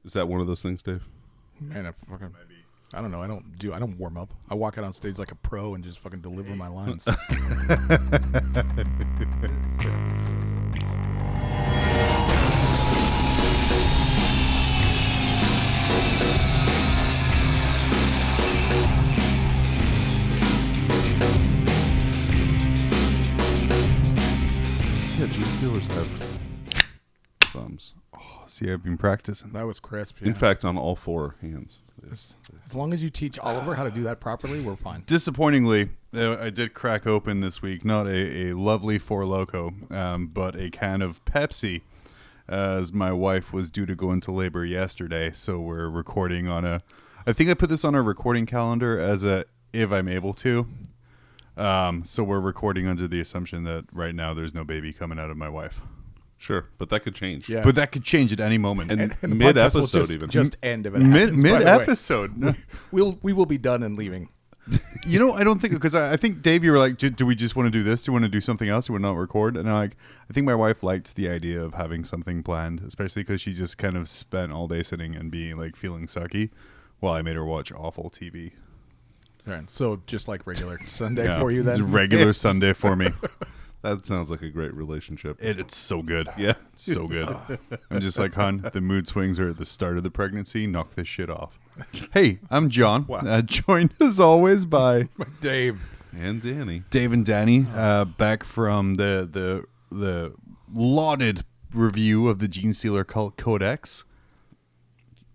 Is that one of those things, Dave? Man, I don't know. I don't warm up. I walk out on stage like a pro and just fucking deliver my lines. Yeah, Genestealers have thumbs. Oh, see, I've been practicing. That was crisp. In Yeah. fact, on all four hands. As long as you teach Oliver how to do that properly, we're fine. Disappointingly, I did crack open this week not a lovely Four Loko, but a can of Pepsi, as my wife was due to go into labor yesterday. So we're recording on I think I put this on our recording calendar as if I'm able to. So we're recording under the assumption that right now there's no baby coming out of my wife. Sure, but that could change. Yeah. But that could change at any moment. And the mid-episode podcast will even. just end if it happens, by the way. Mid-episode. We will be done and leaving. You know, I don't think, because I think, Dave, you were like, do we just want to do this? Do you want to do something else? Do we not record? And I think my wife liked the idea of having something planned, especially because she just kind of spent all day sitting and being like feeling sucky while I made her watch awful TV. Right, so just like regular Sunday Yeah. for you then? Regular Sunday for me. That sounds like a great relationship. It's so good. Yeah. It's so good. I'm just like, hon, the mood swings are at the start of the pregnancy. Knock this shit off. Hey, I'm John. Joined as always by Dave. And Danny. Dave and Danny, back from the lauded review of the Genestealer Cult Codex.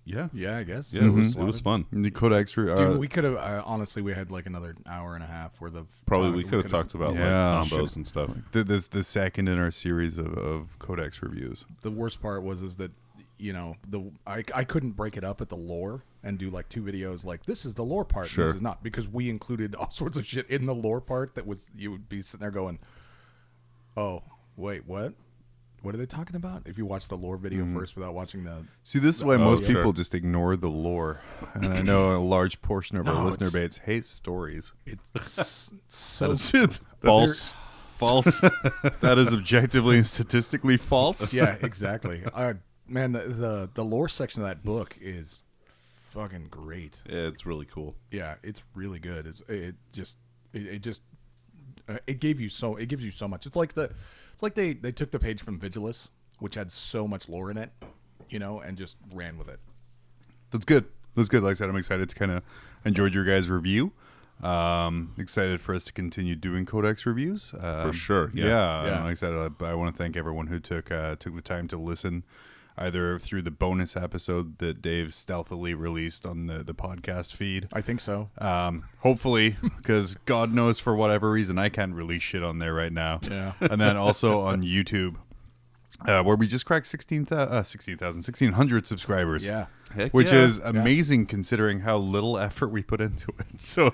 Yeah. Yeah, I guess. Yeah, it was fun. The Codex. Dude, we could have, honestly, we had like another hour and a half worth of Probably time. we could have talked about Yeah. like combos and stuff. the second in our series of Codex reviews. The worst part was that, you know, I couldn't break it up at the lore and do like two videos like, this is the lore part, Sure. and this is not, because we included all sorts of shit in the lore part that was, you would be sitting there going, oh, wait, what? What are they talking about? If you watch the lore video first without watching the... See, this is why most yeah. people Sure. just ignore the lore. And I know a large portion of our No, listener it's- base hates stories. It's so... False. False. That is objectively and statistically false. Yeah, exactly. Man, the lore section of that book is fucking great. Yeah, it's really cool. Yeah, it's really good. It gives you so much. It's like they took the page from Vigilus, which had so much lore in it, you know, and just ran with it. That's good. That's good. Like I said, I'm excited to kind of enjoy your guys' review. Excited for us to continue doing Codex reviews. For sure. Yeah. Yeah. I'm excited. I want to thank everyone who took the time to listen, either through the bonus episode that Dave stealthily released on the podcast feed. I think so. Hopefully, because God knows for whatever reason I can't release shit on there right now. Yeah. And then also on YouTube, where we just cracked 1,600 subscribers. Yeah. Heck Which yeah. is amazing considering how little effort we put into it. So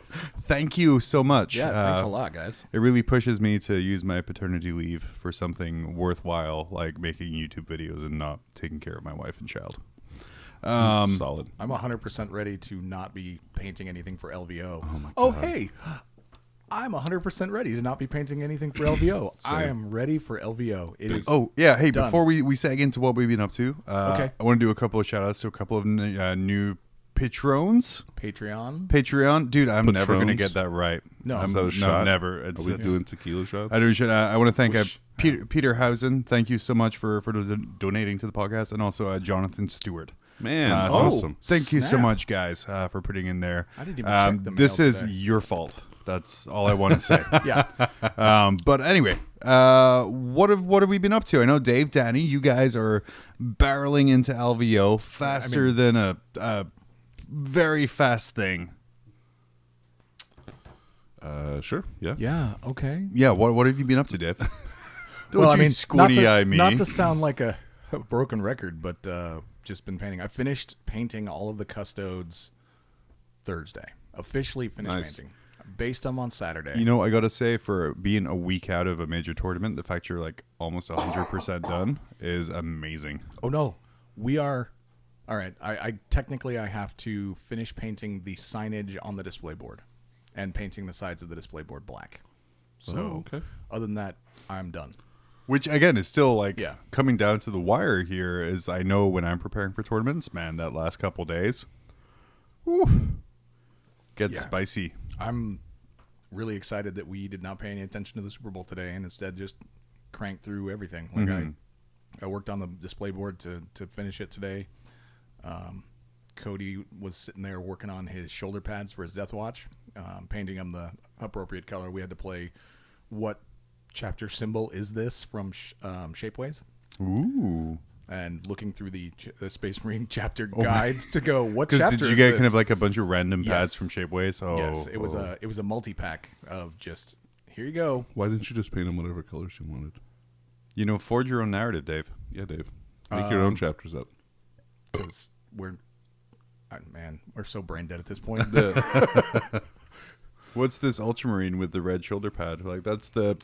thank you so much. Yeah, thanks a lot, guys. It really pushes me to use my paternity leave for something worthwhile, like making YouTube videos and not taking care of my wife and child. Solid. I'm 100% ready to not be painting anything for LVO. Oh, my God. Oh, hey. I'm 100% ready to not be painting anything for LVO. I am ready for LVO. It is. Oh, yeah. Hey, Done. before we sag into what we've been up to, Okay. I want to do a couple of shout outs to a couple of new patrons. Patreon. Dude, I'm never going to Patrons? get that right. No. Is that a shot? Never. Are we doing tequila shots? I want to thank Peter Housen. Thank you so much for donating to the podcast, and also Jonathan Stewart. Man, So awesome. Thank you so snap. much, guys, for putting in there. I didn't even check the This mail is today. your fault. That's all I want to say. Yeah. But anyway, what have we been up to? I know Dave, Danny, you guys are barreling into LVO faster than a very fast thing. Sure. Yeah. Yeah. Okay. Yeah, what have you been up to, Dave? Don't Well, you squinty eye me. Not to sound like a broken record, but just been painting. I finished painting all of the Custodes Thursday. Officially finished Nice. painting. Based them on Saturday. You know, I gotta say, for being a week out of a major tournament, the fact you're like almost 100% done is amazing. Oh no, we are. All right, I technically I have to finish painting the signage on the display board, and painting the sides of the display board black. So Oh, okay. other than that, I'm done. Which again is still like Yeah. coming down to the wire here. Is I know when I'm preparing for tournaments, man, that last couple days, gets spicy. I'm really excited that we did not pay any attention to the Super Bowl today and instead just cranked through everything. Like I worked on the display board to finish it today. Cody was sitting there working on his shoulder pads for his Death Watch, painting them the appropriate color. We had to play what chapter symbol is this from Shapeways. Ooh. And looking through the Space Marine chapter guides to go, what chapter did you is get this? kind of like a bunch of random pads Yes. from Shapeways? Oh, Yes, it was a multi-pack of just, here you go. Why didn't you just paint them whatever colors you wanted? You know, forge your own narrative, Dave. Yeah, Dave. Make your own chapters up. Because we're so brain dead at this point. What's this Ultramarine with the red shoulder pad? Like that's the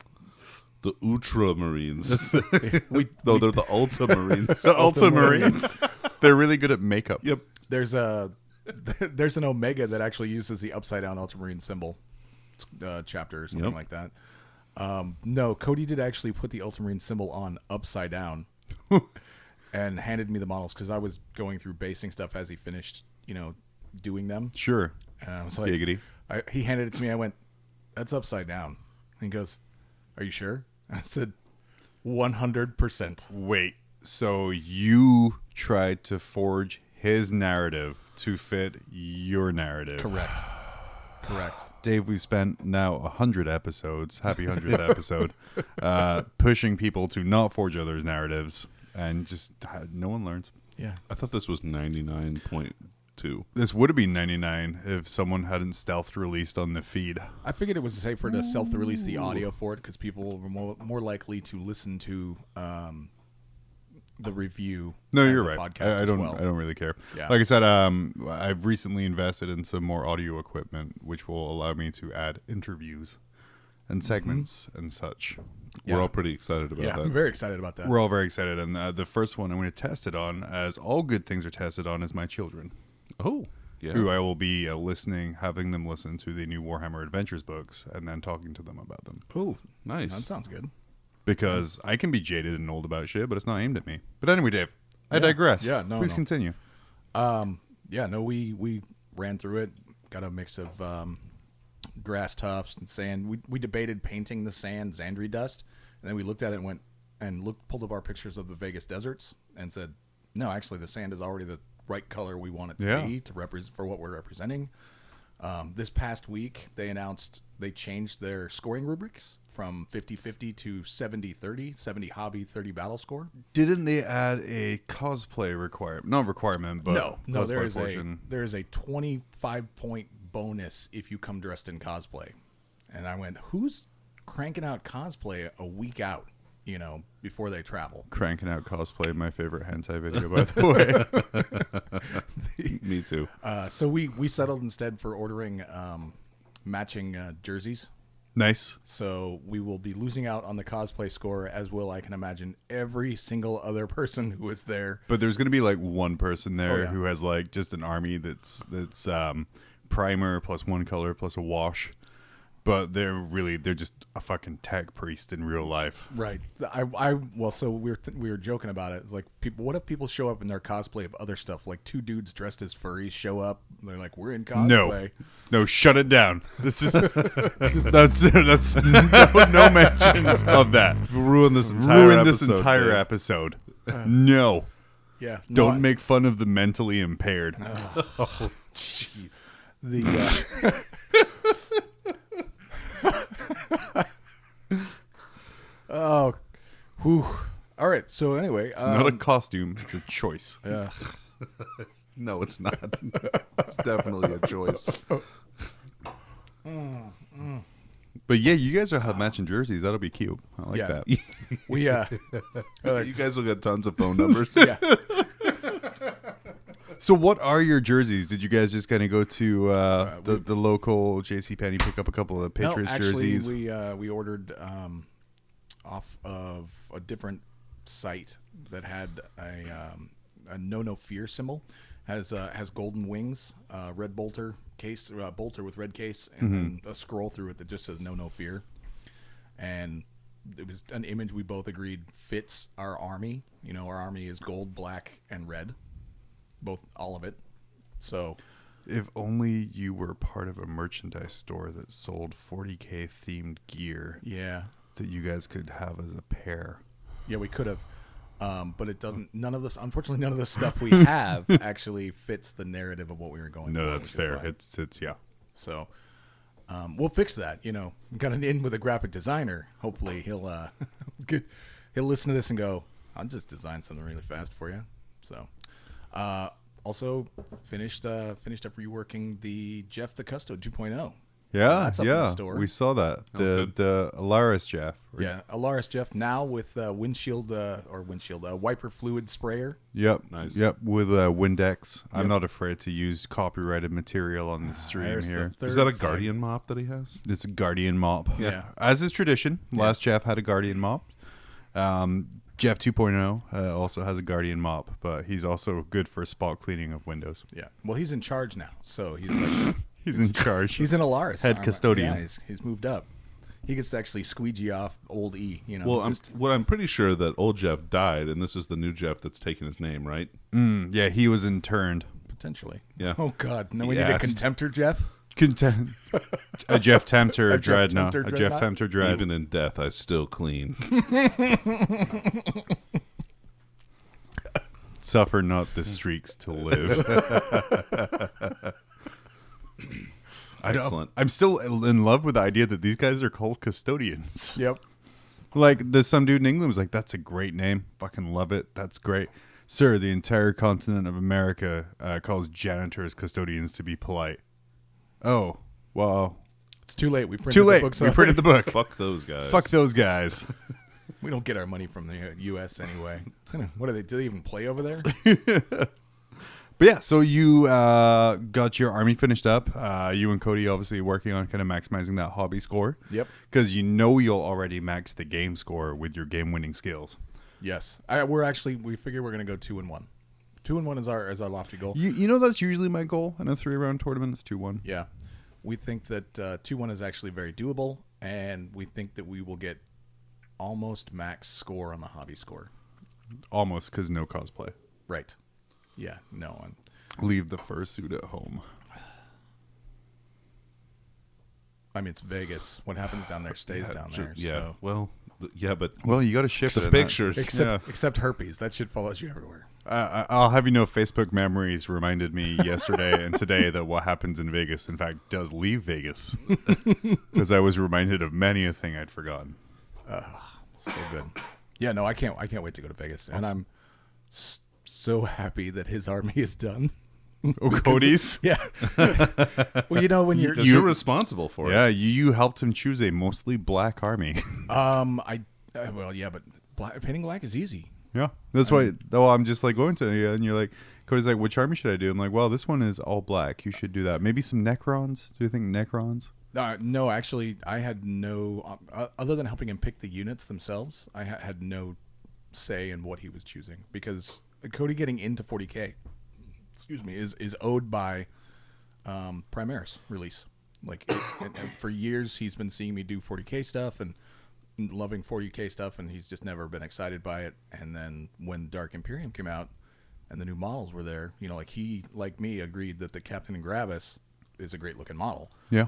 Ultramarines. they're the Ultramarines. the Ultramarines. They're really good at makeup. Yep. There's an Omega that actually uses the upside down Ultramarine symbol chapter or something like that. No, Cody did actually put the Ultramarine symbol on upside down and handed me the models because I was going through basing stuff as he finished, doing them. Sure. And I was like, Giggity. He handed it to me. I went, that's upside down. And he goes, are you sure? I said, 100%. Wait. So you tried to forge his narrative to fit your narrative. Correct. Dave, we've spent now 100 episodes, happy 100th episode, pushing people to not forge others' narratives, and just no one learns. Yeah. I thought this was 99.2. This would have been 99 if someone hadn't stealth released on the feed. I figured it was safer to self-release the audio for it because people were more likely to listen to the review. No, as you're a right. podcast I don't. as well. I don't really care. Yeah. Like I said, I've recently invested in some more audio equipment, which will allow me to add interviews and segments and such. We're all pretty excited about Yeah, that. I'm very excited about that. We're all very excited, and the first one I'm going to test it on, as all good things are tested on, is my children, Oh, yeah. who I will be having them listen to the new Warhammer Adventures books, and then talking to them about them. Ooh, Nice. that sounds good. Because I can be jaded and old about shit, but it's not aimed at me. But anyway, Dave, I digress. Yeah, no, Please no. continue. We ran through it. Got a mix of grass tufts and sand. We debated painting the sand Xandri dust, and then we looked at it and pulled up our pictures of the Vegas deserts and said, no, actually, the sand is already the right color we want it to be to represent for what we're representing. This past week, they announced they changed their scoring rubrics from 50-50 to 70-30, 70 hobby, 30 battle score. Didn't they add a cosplay requirement? Not requirement, but No, cosplay there is a 25-point bonus if you come dressed in cosplay. And I went, who's cranking out cosplay a week out, before they travel? Cranking out cosplay, my favorite hentai video, by the way. Me too. So we settled instead for ordering matching jerseys. Nice. So we will be losing out on the cosplay score, as will, I can imagine, every single other person who is there. But there's going to be like one person there yeah. who has like just an army that's primer plus one color plus a wash. But they're just a fucking tech priest in real life. Right. So we were joking about it. It's like, what if people show up in their cosplay of other stuff? Like two dudes dressed as furries show up. They're like, we're in cosplay. No, shut it down. This is that's no mentions of that. Ruin this entire episode. No. Yeah. Don't make fun of the mentally impaired. Oh, jeez. Oh, whew. All right. So anyway, It's not a costume. It's a choice. No, it's not. It's definitely a choice. But yeah, you guys will have matching jerseys. That'll be cute. I like Yeah. that. we You guys will get tons of phone numbers. yeah. So what are your jerseys? Did you guys just kind of go to the local JCPenney, pick up a couple of Patriots jerseys? We ordered off of a different site that had a no fear symbol. Has golden wings, red bolter case, bolter with red case, and then a scroll through it that just says no fear. And it was an image we both agreed fits our army. You know, our army is gold, black, and red, all of it. So, if only you were part of a merchandise store that sold 40K themed gear. Yeah, that you guys could have as a pair. Yeah, we could have. But it doesn't. Unfortunately, none of the stuff we have actually fits the narrative of what we were going. No, for, that's fair. It's yeah. So, we'll fix that. You know, got an in with a graphic designer. Hopefully, he'll he'll listen to this and go, "I'll just design something really fast for you." So, also finished up reworking the Jeff the Custode 2.0. Yeah, that's up in the store. We saw that. The Alaris Jeff. Yeah, Alaris Jeff now with wiper fluid sprayer. Yep. Nice. Yep, with Windex. Yep. I'm not afraid to use copyrighted material on the stream here. Is that a Guardian mop that he has? It's a Guardian mop. Yeah. As is tradition. Last Jeff had a Guardian mop. Jeff 2.0 also has a Guardian mop, but he's also good for spot cleaning of windows. Yeah. Well, he's in charge now, so he's like... He's in charge. He's in Alaris. Head custodian. Yeah, he's moved up. He gets to actually squeegee off old E. You know. Well, I'm pretty sure that old Jeff died, and this is the new Jeff that's taking his name, right? Yeah, he was interned. Potentially. Yeah. Oh God, no, we need a contemptor Jeff. A Jeff Tempter A Jeff Dreadnought. Tempter A Jeff Dreadnought? Tempter Dread. Even in death, I still clean. Suffer not the streaks to live. Excellent. I'm still in love with the idea that these guys are called custodians. Yep. Like, there's some dude in England was like, that's a great name. Fucking love it. That's great. Sir, the entire continent of America calls janitors custodians to be polite. Oh, well. It's too late. We printed Too the late. books We already. printed the book. Fuck those guys. Fuck those guys. We don't get our money from the U.S. anyway. What do they even play over there? But yeah, so you got your army finished up. You and Cody obviously working on kind of maximizing that hobby score. Yep. Because you know you'll already max the game score with your game-winning skills. Yes. We figure we're going to go 2-1. 2-1 is our lofty goal. You know that's usually my goal in a 3-round tournament. It's 2-1. Yeah. We think that 2-1 is actually very doable, and we think that we will get almost max score on the hobby score. Almost, because no cosplay. Right. Yeah, no. Leave the fursuit at home. I mean, it's Vegas. What happens down there stays down there. Yeah. So. Well, yeah, but Well, you got to shift the it. pictures. Except herpes. That shit follows you everywhere. I'll have you know, Facebook memories reminded me yesterday and today that what happens in Vegas, in fact, does leave Vegas. Because I was reminded of many a thing I'd forgotten. So good. Yeah, no, I can't wait to go to Vegas. And I'm so happy that his army is done. Oh, Cody's? Yeah. Well, you know, when you're responsible for it. Yeah, you helped him choose a mostly black army. But painting black is easy. Yeah, that's why. Oh, I'm just like going to you, and you're like, Cody's like, which army should I do? I'm like, well, this one is all black. You should do that. Maybe some Necrons. Do you think Necrons? No, actually, I had no other than helping him pick the units themselves. I had no say in what he was choosing because Cody getting into 40K, is owed by Primaris release. Like, and for years he's been seeing me do 40K stuff and loving 40K stuff, and he's just never been excited by it. And then when Dark Imperium came out and the new models were there, you know, like he, like me, agreed that the Captain and Gravis is a great looking model. Yeah.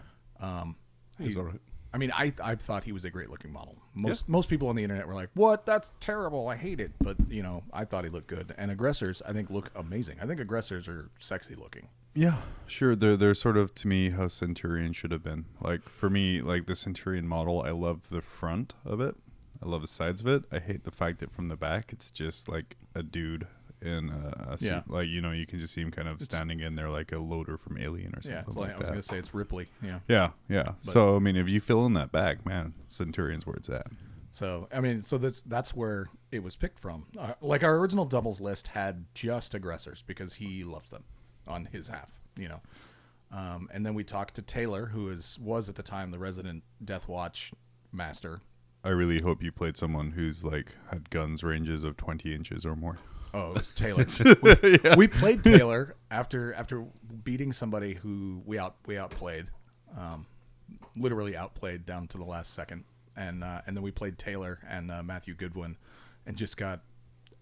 He's all right. I mean, I thought he was a great looking model. Most people on the internet were like, "What? That's terrible. I hate it." But you know, I thought he looked good. And aggressors, I think, look amazing. I think aggressors are sexy looking. Yeah, sure. They're sort of, to me, how Centurion should have been. Like, for me, like the Centurion model, I love the front of it. I love the sides of it. I hate the fact that from the back, it's just like a dude in a suit. Yeah. Like, you know, you can just see him kind of standing in there like a loader from Alien or something. Yeah, it's like like I was that. gonna say it's Ripley. Yeah. Yeah. So, I mean, if you fill in that back, man, Centurion's where it's at. So I mean, so that's where it was picked from. Like our original doubles list had just aggressors because he loves them on his half, you know. And then we talked to Taylor, who was at the time the resident Death Watch master. I really hope you played someone who's like had guns ranges of 20 inches or more. Oh, it was Taylor. We played Taylor after beating somebody who we outplayed, literally outplayed down to the last second. and then we played Taylor and Matthew Goodwin, and just got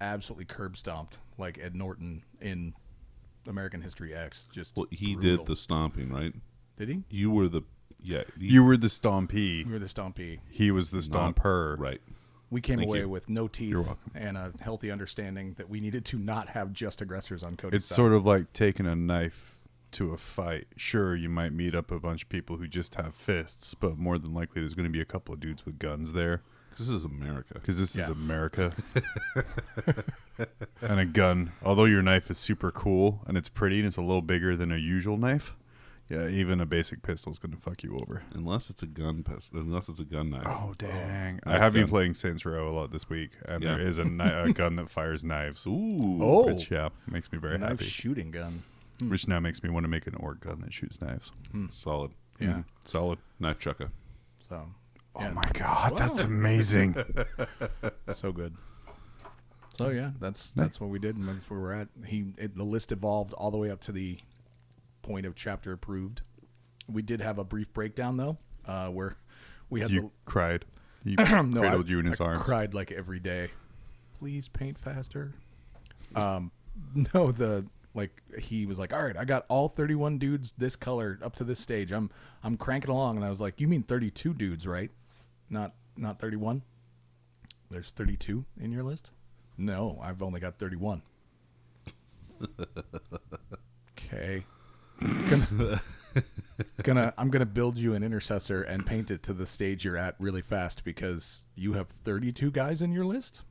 absolutely curb stomped like Ed Norton in American History X. Just he brutal. did the stomping, right? Did he? You were the You were the stompee. We were the stompee. He was the stomper. right. We came Thank away you. with no teeth You're welcome. and a healthy understanding that we needed to not have just aggressors on Codex. It's sort of like taking a knife to a fight. Sure, you might meet up a bunch of people who just have fists, but more than likely there's going to be a couple of dudes with guns there. This is America. Because this is Yeah. America. And a gun. Although your knife is super cool and it's pretty and it's a little bigger than a usual knife, yeah, even a basic pistol is going to fuck you over. Unless it's a gun pistol. Unless it's a gun knife. Oh, dang. I Knife have been gun. playing Saints Row a lot this week, and Yeah. there is a gun that fires knives. Ooh. Oh. Which, yeah, makes me very knife happy. shooting gun. Which now makes me want to make an orc gun that shoots knives. Solid. Yeah. Solid. Knife chucka. So. Oh yeah, my god, that's amazing. so good. So yeah, that's what we did, and that's where we're at. The list evolved all the way up to the point of chapter approved. We did have a brief breakdown though, where we had You cried. He no, cradled you in his I arms. cried like every day. Please paint faster. No, he was like, all right, I got all 31 dudes this color up to this stage. I'm cranking along, and I was like, you mean 32 dudes, right? Not 31. There's 32 in your list? No, I've only got 31. Okay. I'm gonna build you an intercessor and paint it to the stage you're at really fast because you have 32 guys in your list.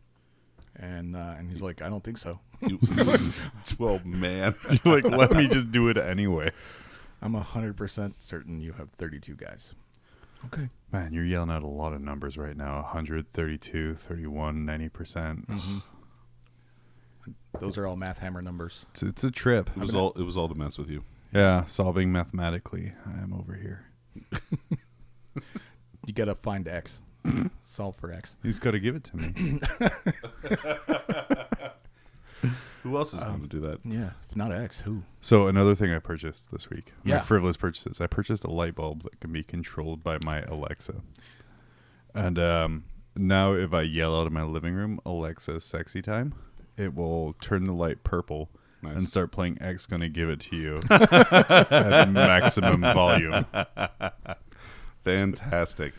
And he's like, I don't think so. Well, man. You're like, let me just do it anyway. I'm 100% certain you have 32 guys. Okay. Man, you're yelling out a lot of numbers right now. 100, 32, 31, 90%. Those are all Math Hammer numbers. It's a trip. It was all to mess with you. Yeah, solving mathematically. I am over here. You gotta find X. Solve for X. He's got to give it to me. Who else is going to do that? Yeah. If not X, who? So another thing I purchased this week. My Yeah. frivolous purchases. I purchased a light bulb that can be controlled by my Alexa. And now if I yell out in my living room, Alexa, sexy time, it will turn the light purple and Nice. start playing X Gonna Give It to You at maximum volume. Fantastic.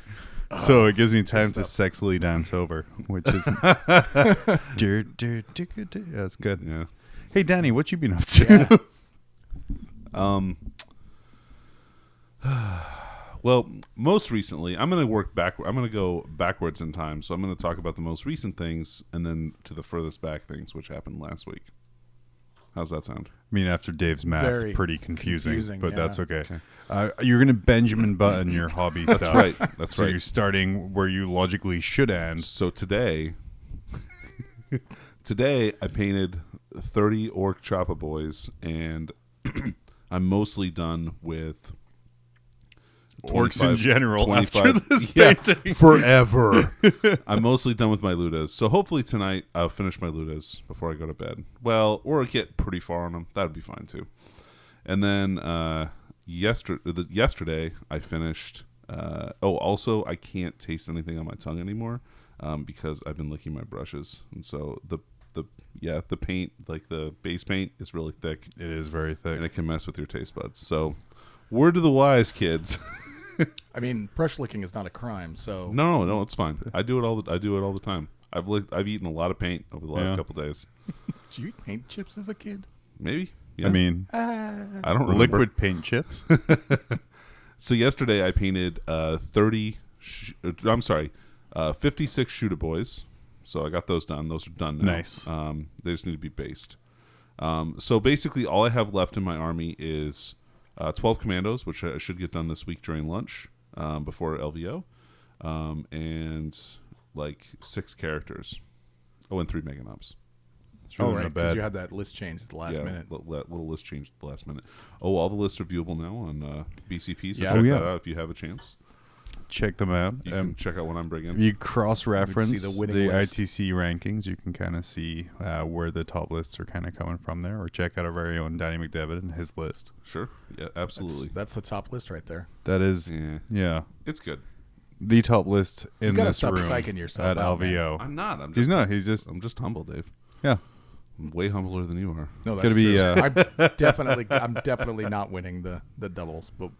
So it gives me time to sexily dance over, which is that's good. Yeah. Hey Danny, what you been up to? Well, most recently, I'm going to work backward. I'm going to go backwards in time. So I'm going to talk about the most recent things and then to the furthest back things, which happened last week. How's that sound? I mean, after Dave's math, Very pretty confusing, but yeah. that's okay. You're gonna Benjamin Button your hobby stuff. right. That's so right. you're starting where you logically should end. So today I painted 30 orc choppa boys, and I'm mostly done with Orcs in general after 25 this yeah, painting. Forever. I'm mostly done with my Ludas. So hopefully tonight I'll finish my Ludas before I go to bed. Well, or get pretty far on them. That'd be fine too. And then yesterday I finished. Also I can't taste anything on my tongue anymore because I've been licking my brushes, and so the paint, like the base paint, is really thick. It is very thick. And it can mess with your taste buds. So, word to the wise, kids. I mean, brush licking is not a crime, so No, it's fine. I do it all the time. I've eaten a lot of paint over the last couple days. Did you eat paint chips as a kid? Maybe. Yeah. I mean, I don't remember. liquid paint chips. So yesterday I painted 56 shooter boys. So I got those done. Those are done now. Nice. They just need to be based. So basically all I have left in my army is 12 commandos, which I should get done this week during lunch before LVO, and like 6 characters. Oh, and 3 mega nobs. It's really Right, not because bad. you had that list changed at the last minute. Little list changed at the last minute. Oh, all the lists are viewable now on BCP, so Yeah. check Oh, yeah. that out if you have a chance. Check them out. You can check out what I'm bringing. You cross-reference We'd see the the, winning list. ITC rankings. You can kind of see where the top lists are kind of coming from there, or check out our very own Danny McDevitt and his list. Sure. Yeah, absolutely. That's the top list right there. That is, Yeah. yeah. It's good. the top list in gotta this stop room psyching yourself at out, man. LVO. I'm not. I'm just, He's not. He's just I'm just humble, Dave. yeah. I'm way humbler than you are. No, that's Gotta be, true. I'm definitely not winning the doubles, but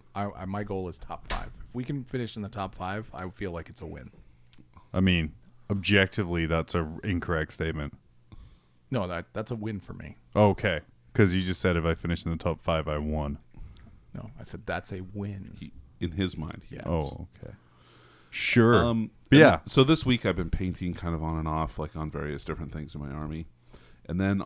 my goal is top 5. If we can finish in the top 5, I feel like it's a win. I mean, objectively, that's an incorrect statement. No, that's a win for me. Okay, because you just said if I finish in the top 5, I won. No, I said that's a win. In his mind, Yeah. Oh, okay. Sure. But yeah. So this week I've been painting kind of on and off, like on various different things in my army, and then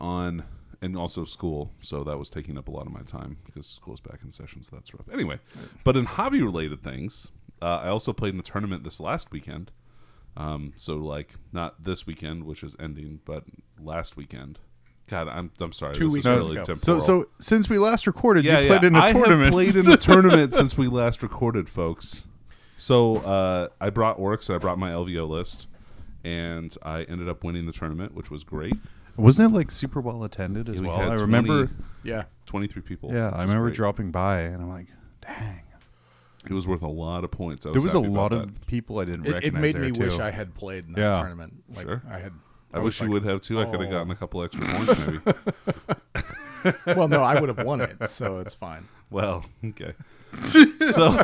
and also school. So that was taking up a lot of my time because school's back in session, so that's rough. Anyway, but in hobby related things, I also played in a tournament this last weekend. So like not this weekend, which is ending, but last weekend. God, I'm sorry. 2 this weeks is really ago. temporal. So since we last recorded, you played in a tournament. I have played in a tournament since we last recorded, folks. So I brought orcs and I brought my LVO list, and I ended up winning the tournament, which was great. Wasn't it like super well attended as We well? had I remember. 23 people. Yeah, which I is remember great. dropping by and I'm like, dang. It was worth a lot of points. There was a happy about lot that. of people I didn't It recognize. made there me too. wish I had played in that Yeah. tournament. Like, Sure. I was wish you like, would have too. I could have gotten a couple extra points, maybe. Well, no, I would have won it, so it's fine. Well, okay. So,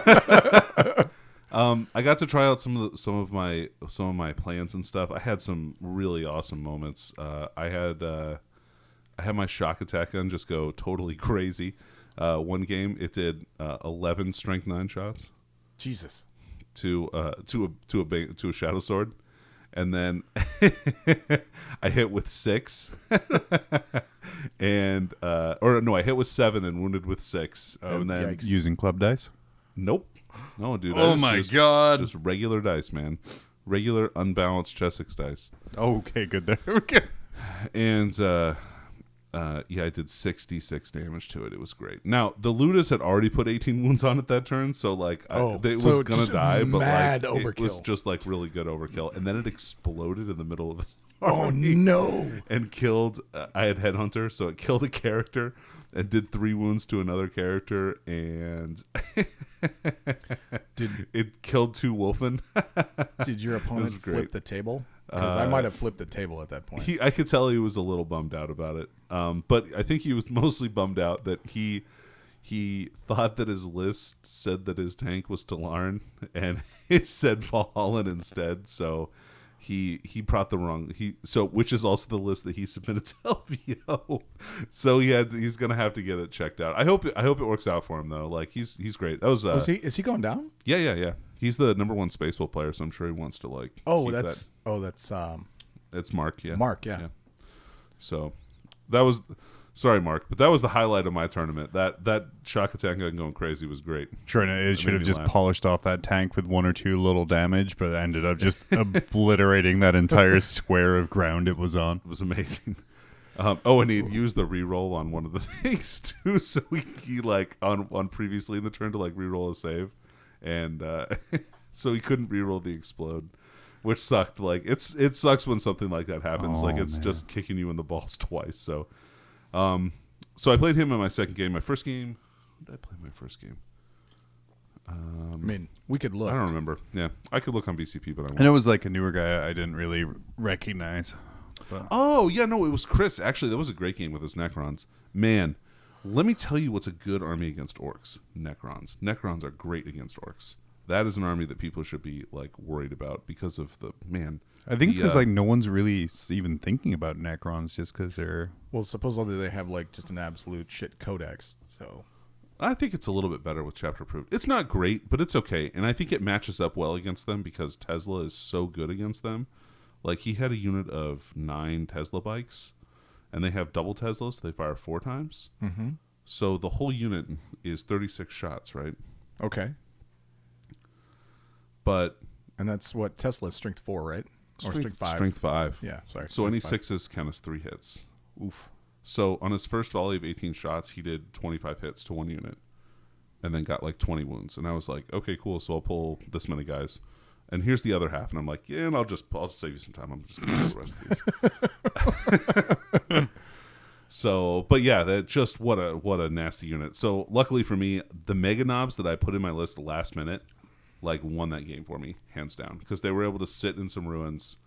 I got to try out some of my plans and stuff. I had some really awesome moments. I had my shock attack gun just go totally crazy. One game it did 11 strength 9 shots Jesus. to a shadow sword, and then I hit with 6, and I hit with 7 and wounded with 6, and then yikes. Using club dice. nope, no, dude. Oh my God. just regular dice, man, regular unbalanced Chessex dice, Okay, good there. Okay. and I did 66 damage to it. It was great. Now the Ludus had already put 18 wounds on it that turn, so like it so was gonna just die, but mad like it was overkill. just like really good overkill, and then it exploded in the middle of his Oh army no. and killed. I had Headhunter, so it killed a character and did 3 wounds to another character, and it killed 2 Wolfen. Did your opponent great. flip the table? Because I might have flipped the table at that point. I could tell he was a little bummed out about it. But I think he was mostly bummed out that he thought that his list said that his tank was Talarn, and it said Valhallan instead. So he brought the wrong which is also the list that he submitted to LVO. So he's gonna have to get it checked out. I hope it works out for him though. Like he's great. That was is he going down? yeah. He's the number 1 Space Wolf player, so I'm sure he wants to like. Oh, keep that's it's Mark. Yeah, Mark. Yeah. So that was sorry, Mark, but that was the highlight of my tournament. That shock attack gun going crazy was great. Sure, and it should made have me just laugh. polished off that tank with 1 or 2 little damage, but ended up just obliterating that entire square of ground it was on. It was amazing. And he had used the reroll on one of the things too, so he like on previously in the turn to like reroll a save, and so he couldn't reroll the explode, which sucked. Like it sucks when something like that happens. Oh, like it's man. just kicking you in the balls twice. So, so I played him in my second game. My first game, when did I play my first game? I mean, we could look. I don't remember. Yeah, I could look on BCP, but I won't. And it was like a newer guy I didn't really recognize. But Oh, yeah, no, it was Chris. Actually, that was a great game with his Necrons. Man, let me tell you what's a good army against orcs. Necrons. Necrons are great against orcs. That is an army that people should be, like, worried about because of the, man. I think it's because the, like no one's really even thinking about Necrons just because they're... Well, supposedly they have like just an absolute shit codex. So I think it's a little bit better with chapter approved. It's not great, but it's okay. And I think it matches up well against them because Tesla is so good against them. Like, he had a unit of 9 Tesla bikes, and they have double Teslas, so they fire 4 times. mm-hmm. So the whole unit is 36 shots, right? Okay. But And that's what Tesla's strength 4, right? Or strength 5. Strength 5. Yeah, sorry. So any strength 6s count as 3 hits. 5. Oof. So on his first volley of 18 shots, he did 25 hits to 1 unit, and then got like 20 wounds. And I was like, okay, cool. So I'll pull this many guys. And here's the other half, and I'm like, yeah, and I'll just save you some time. I'm just gonna do the rest of these. So, but yeah, that just what a nasty unit. So luckily for me, the mega knobs that I put in my list last minute like won that game for me hands down, because they were able to sit in some ruins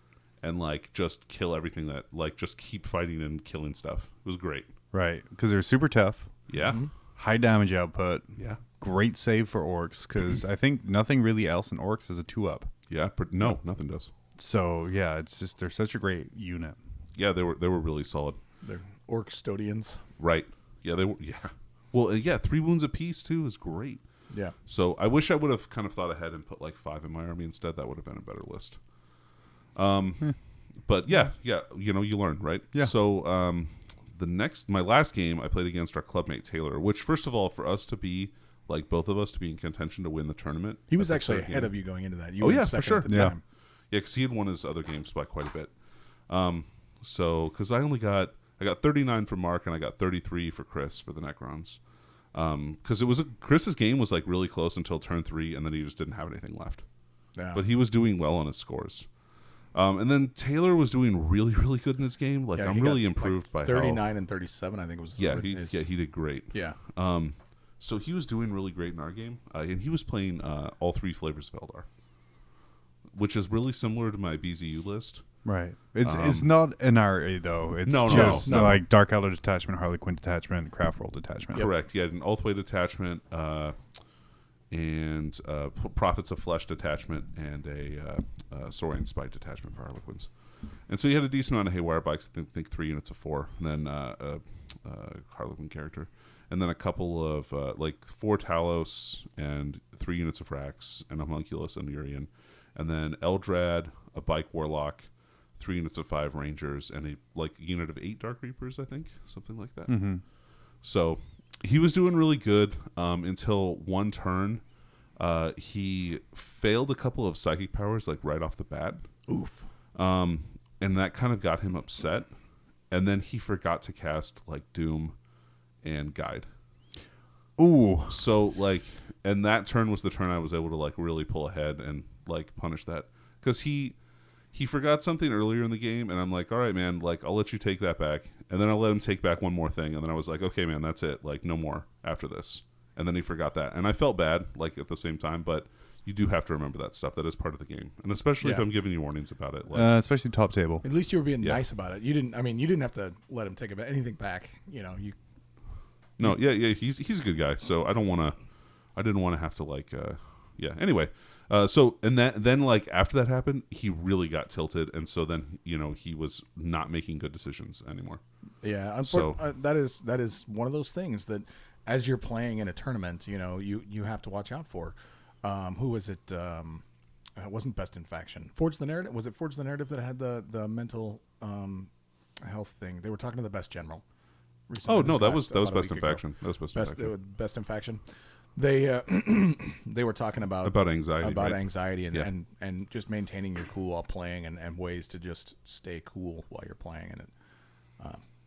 and like just kill everything that like just keep fighting and killing stuff. It was great. Right, because they're super tough. Yeah. High damage output. Yeah. Great save for orcs, because I think nothing really else in orcs is a 2-up. Yeah. No, nothing does. So yeah, it's just they're such a great unit. Yeah, they were really solid. They're orc custodians. Right. Yeah, they were. Yeah. Well, yeah, 3 wounds apiece too is great. Yeah. So I wish I would have kind of thought ahead and put like 5 in my army instead. That would have been a better list. But yeah, you know, you learn, right? Yeah. So my last game I played against our clubmate Taylor, which first of all, for us to be like both of us to be in contention to win the tournament, He was actually ahead of you going into that. You were yeah, for second sure. At the Yeah. time. Yeah, because he had won his other games by quite a bit. So because I got 39 for Mark and I got 33 for Chris for the Necrons. Because Chris's game was like really close until turn 3, and then he just didn't have anything left. Yeah. But he was doing well on his scores. And then Taylor was doing really, really good in his game. Like Yeah, I'm he really got, improved like, by 39 and 37, I think it was. he did great. Yeah. So he was doing really great in our game, and he was playing all 3 flavors of Eldar, which is really similar to my BZU list. Right. It's not an RA though. It's No, just no. like Dark Elder detachment, Harlequin detachment, Craft World detachment. Correct. He had an Ulthway detachment, and Prophets of Flesh detachment, and a Saurian Spy detachment for Harlequins. And so he had a decent amount of Haywire bikes. I think 3 units of 4, and then a Harlequin character, and then a couple of like 4 Talos and 3 units of Rax, and a Homunculus and Urian, and then Eldrad, a bike Warlock, 3 units of 5 Rangers, and a like unit of 8 Dark Reapers, I think, something like that. Mm-hmm. So he was doing really good until one turn. He failed a couple of psychic powers like right off the bat. Oof. And that kind of got him upset. And then he forgot to cast like Doom and Guide. Ooh. So like, and that turn was the turn I was able to like really pull ahead and like punish that, because he forgot something earlier in the game, and I'm like, all right, man, like I'll let you take that back, and then I let him take back one more thing, and then I was like, okay, man, that's it, like no more after this. And then he forgot that, and I felt bad like at the same time, but you do have to remember that stuff. That is part of the game, and especially if Yeah. I'm giving you warnings about it. Like, Especially top table. At least you were being Yeah. nice about it. You didn't have to let him take anything back. You know, you. no, yeah, he's a good guy, so I didn't want to have to like, yeah. Anyway, so and then like after that happened, he really got tilted, and so then he was not making good decisions anymore. Yeah, that is one of those things that as you're playing in a tournament, you have to watch out for. Who was it? It wasn't Best in Faction. Forge the Narrative. Was it Forge the Narrative that had the mental health thing? They were talking to the Best General recently. Oh no, that was about a Best week in ago. Faction. That was Best in Faction. Best in Faction. They they were talking about anxiety, right? anxiety and, Yeah. and just maintaining your cool while playing, and ways to just stay cool while you're playing. And it,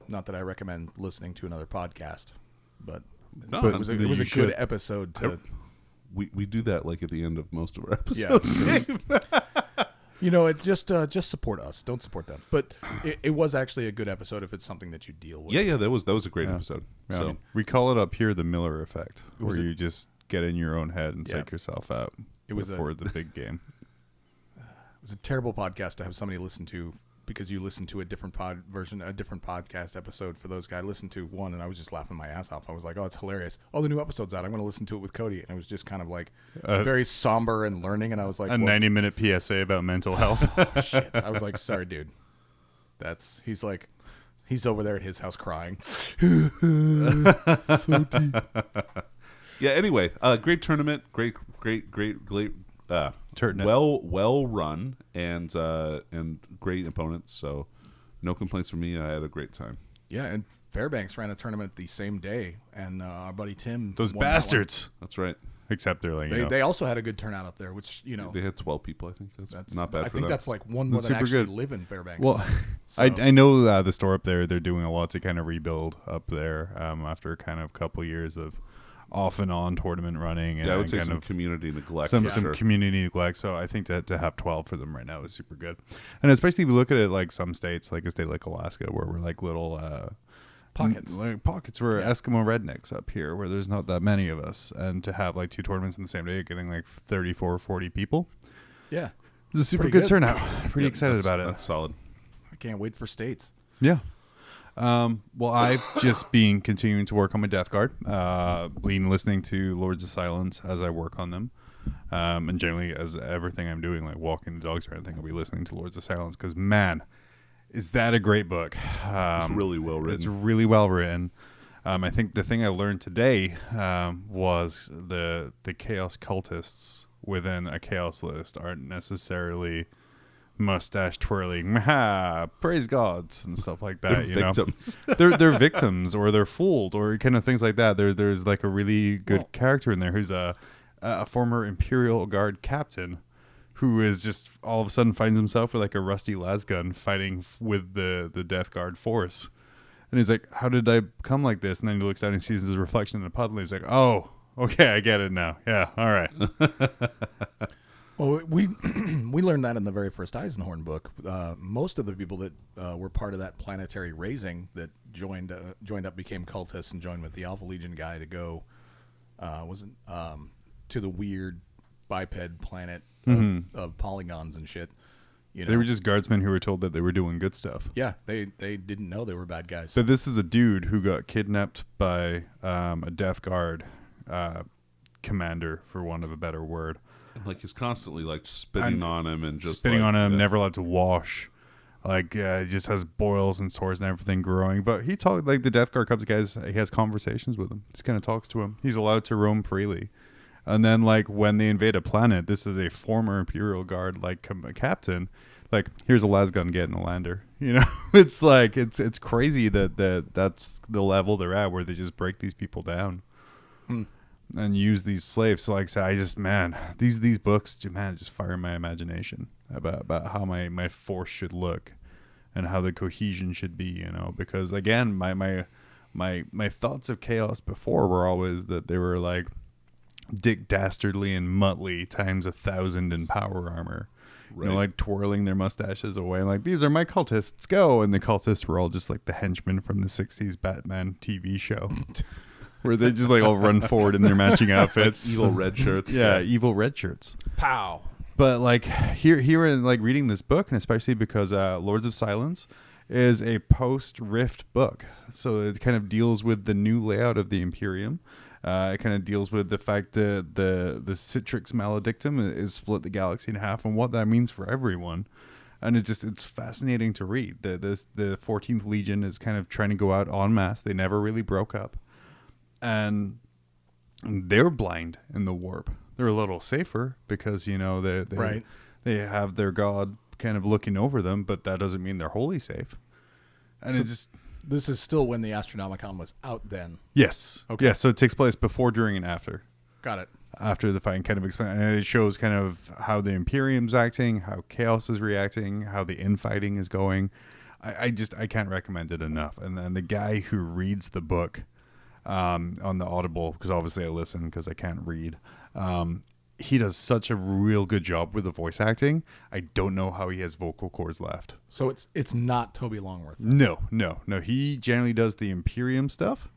not that I recommend listening to another podcast, but No, it was a you good should. episode to. We do that like at the end of most of our episodes. Yeah. It just support us. Don't support them. But it was actually a good episode if it's something that you deal with. Yeah, that was a great Yeah. episode. Yeah. So We call it up here the Miller effect, Was where it- you just get in your own head and Yeah. psych yourself out It was before the big game. It was a terrible podcast to have somebody listen to, because you listened to a different podcast episode for those guys. I listened to one and I was just laughing my ass off. I was like, oh, it's hilarious. Oh, the new episode's out. I'm going to listen to it with Cody. And it was just kind of like very somber and learning. And I was like, A 90-minute PSA about mental health. shit. I was like, sorry, dude. He's over there at his house crying. yeah. Anyway, great tournament. Great. Tournament. Well run and great opponents. So no complaints from me. I had a great time. Yeah, and Fairbanks ran a tournament the same day, and our buddy Tim. Those won that one. bastards. That's right. Except they're like, They also had a good turnout up there, which They had 12 people. I think that's not bad. I for think them. that's like one more That's than super actually good. live in Fairbanks. well, So- I know the store up there. They're doing a lot to kind of rebuild up there after kind of a couple years of off and on tournament running. And I would say kind some of community neglect. some for sure. community neglect. So I think that to have 12 for them right now is super good. And especially if you look at it like some states, like a state like Alaska, where we're like little Pockets. Like pockets where Eskimo rednecks up here, where there's not that many of us, and to have like 2 tournaments in the same day, getting like 34 or 40 people. Yeah. It's a super Pretty good good. turnout. Pretty excited about it. That's solid. I can't wait for states. Yeah. Well, I've just been continuing to work on my Death Guard, been listening to Lords of Silence as I work on them, and generally as everything I'm doing, like walking the dogs or anything, I'll be listening to Lords of Silence because, man, is that a great book. It's really well written. It's really well written. I think the thing I learned today was the Chaos cultists within a Chaos list aren't necessarily mustache twirling, praise gods and stuff like that. They're victims. They're victims, or they're fooled, or kind of things like that. There's like a really good character in there who's a former Imperial Guard captain who is just all of a sudden finds himself with like a rusty lasgun fighting with the Death Guard force. And he's like, how did I come like this? And then he looks down and sees his reflection in the puddle. And he's like, oh, okay, I get it now. Yeah, all right. Well, we learned that in the very first Eisenhorn book. Most of the people that were part of that planetary raising that joined up, became cultists, and joined with the Alpha Legion guy to go to the weird biped planet of polygons and shit. You know? They were just guardsmen who were told that they were doing good stuff. Yeah, they didn't know they were bad guys. So this is a dude who got kidnapped by a Death Guard commander, for want of a better word. And like he's constantly like spitting on him and just spitting like, on him, yeah. never allowed to wash. Like he just has boils and sores and everything growing. But he talked like the Death Guard comes guys. He has conversations with him. Just kind of talks to him. He's allowed to roam freely. And then like when they invade a planet, this is a former Imperial Guard like captain. Like here's a lasgun, get in a lander. You know, it's like it's crazy that's the level they're at, where they just break these people down. And use these slaves. So like I say, these books, just fire my imagination about how my force should look and how the cohesion should be, you know, because again, my thoughts of Chaos before were always that they were like Dick Dastardly and Muttley times 1,000 in power armor. Right. You know, like twirling their mustaches away, like these are my cultists, go. And the cultists were all just like the henchmen from the 60s Batman TV show. Where they just like all run forward in their matching outfits. Evil red shirts. Yeah, evil red shirts. Pow. But like here in like reading this book, and especially because Lords of Silence is a post-Rift book. So it kind of deals with the new layout of the Imperium. It kind of deals with the fact that the Citrix Maledictum is split the galaxy in half and what that means for everyone. And it's fascinating to read. The 14th Legion is kind of trying to go out en masse. They never really broke up. And they're blind in the warp. They're a little safer because, you know, they have their god kind of looking over them, but that doesn't mean they're wholly safe. And so this is still when the Astronomicon was out then. Yes. Okay. Yeah, so it takes place before, during, and after. Got it. After the fight, kind of explain, and it shows kind of how the Imperium's acting, how Chaos is reacting, how the infighting is going. I can't recommend it enough. And then the guy who reads the book on the Audible, because obviously I listen because I can't read, he does such a real good job with the voice acting. I don't know how he has vocal cords left. So it's not Toby Longworth. No. He generally does the Imperium stuff,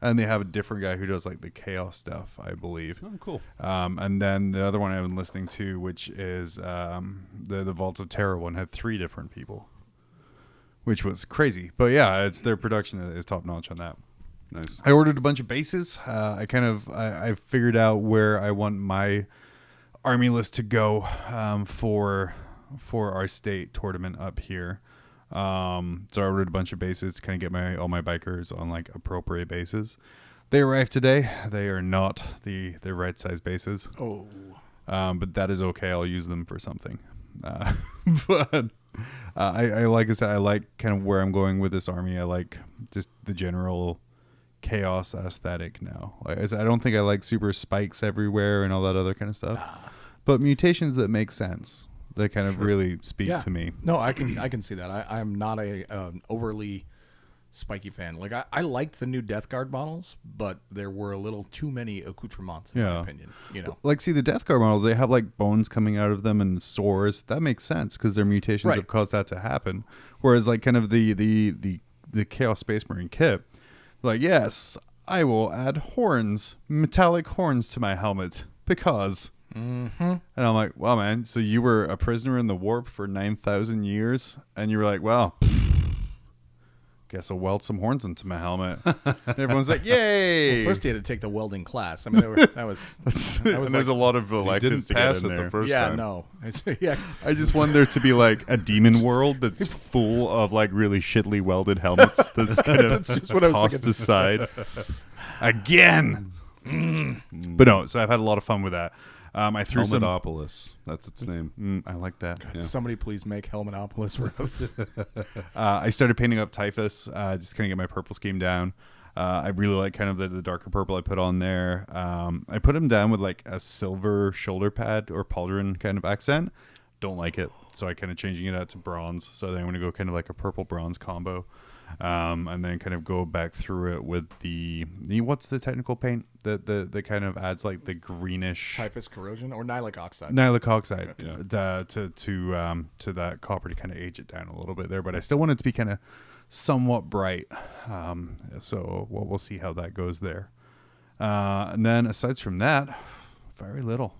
and they have a different guy who does like the Chaos stuff, I believe. Oh, cool. And then the other one I've been listening to, which is the Vaults of Terror one, had 3 different people, which was crazy. But yeah, it's their production is top notch on that. Nice. I ordered a bunch of bases. I figured out where I want my army list to go for our state tournament up here. So I ordered a bunch of bases to kind of get all my bikers on like appropriate bases. They arrived today. They are not the right size bases. Oh. But that is okay. I'll use them for something. But I like I said, I like kind of where I'm going with this army. I like just the general Chaos aesthetic now. Like I don't think I like super spikes everywhere and all that other kind of stuff, but mutations that make sense, that kind of really speak to me. No, I can see that. I'm not an overly spiky fan. Like I liked the new Death Guard models, but there were a little too many accoutrements in my opinion. You know, like see the Death Guard models, they have like bones coming out of them and sores. That makes sense because their mutations have caused that to happen. Whereas like kind of the Chaos Space Marine kit, Like, yes, I will add horns, metallic horns to my helmet because. Mm-hmm. And I'm like, wow, man, so you were a prisoner in the warp for 9,000 years, and you were like, well, guess I'll weld some horns into my helmet. And everyone's like, yay! Well, first, you had to take the welding class. I mean, that was and there's a lot of electives to get in there. The first yeah, time. no. I just want there to be like a demon world that's full of like really shittily welded helmets that's kind of just what I was tossed thinking. aside again. But no, so I've had a lot of fun with that. I threw some. Helmetopolis. That's its name. I like that. Yeah. Somebody please make Helmetopolis for us. I started painting up Typhus, just kind of get my purple scheme down. I really like kind of the darker purple I put on there. I put him down with like a silver shoulder pad or pauldron kind of accent. Don't like it, so I kind of changing it out to bronze. So then I'm going to go kind of like a purple bronze combo. And then kind of go back through it with the what's the technical paint that kind of adds like the greenish Typhus corrosion or Nilic oxide. Nilic oxide to that copper to kind of age it down a little bit there, but I still want it to be kind of somewhat bright. So we'll see how that goes there. And then aside from that, very little.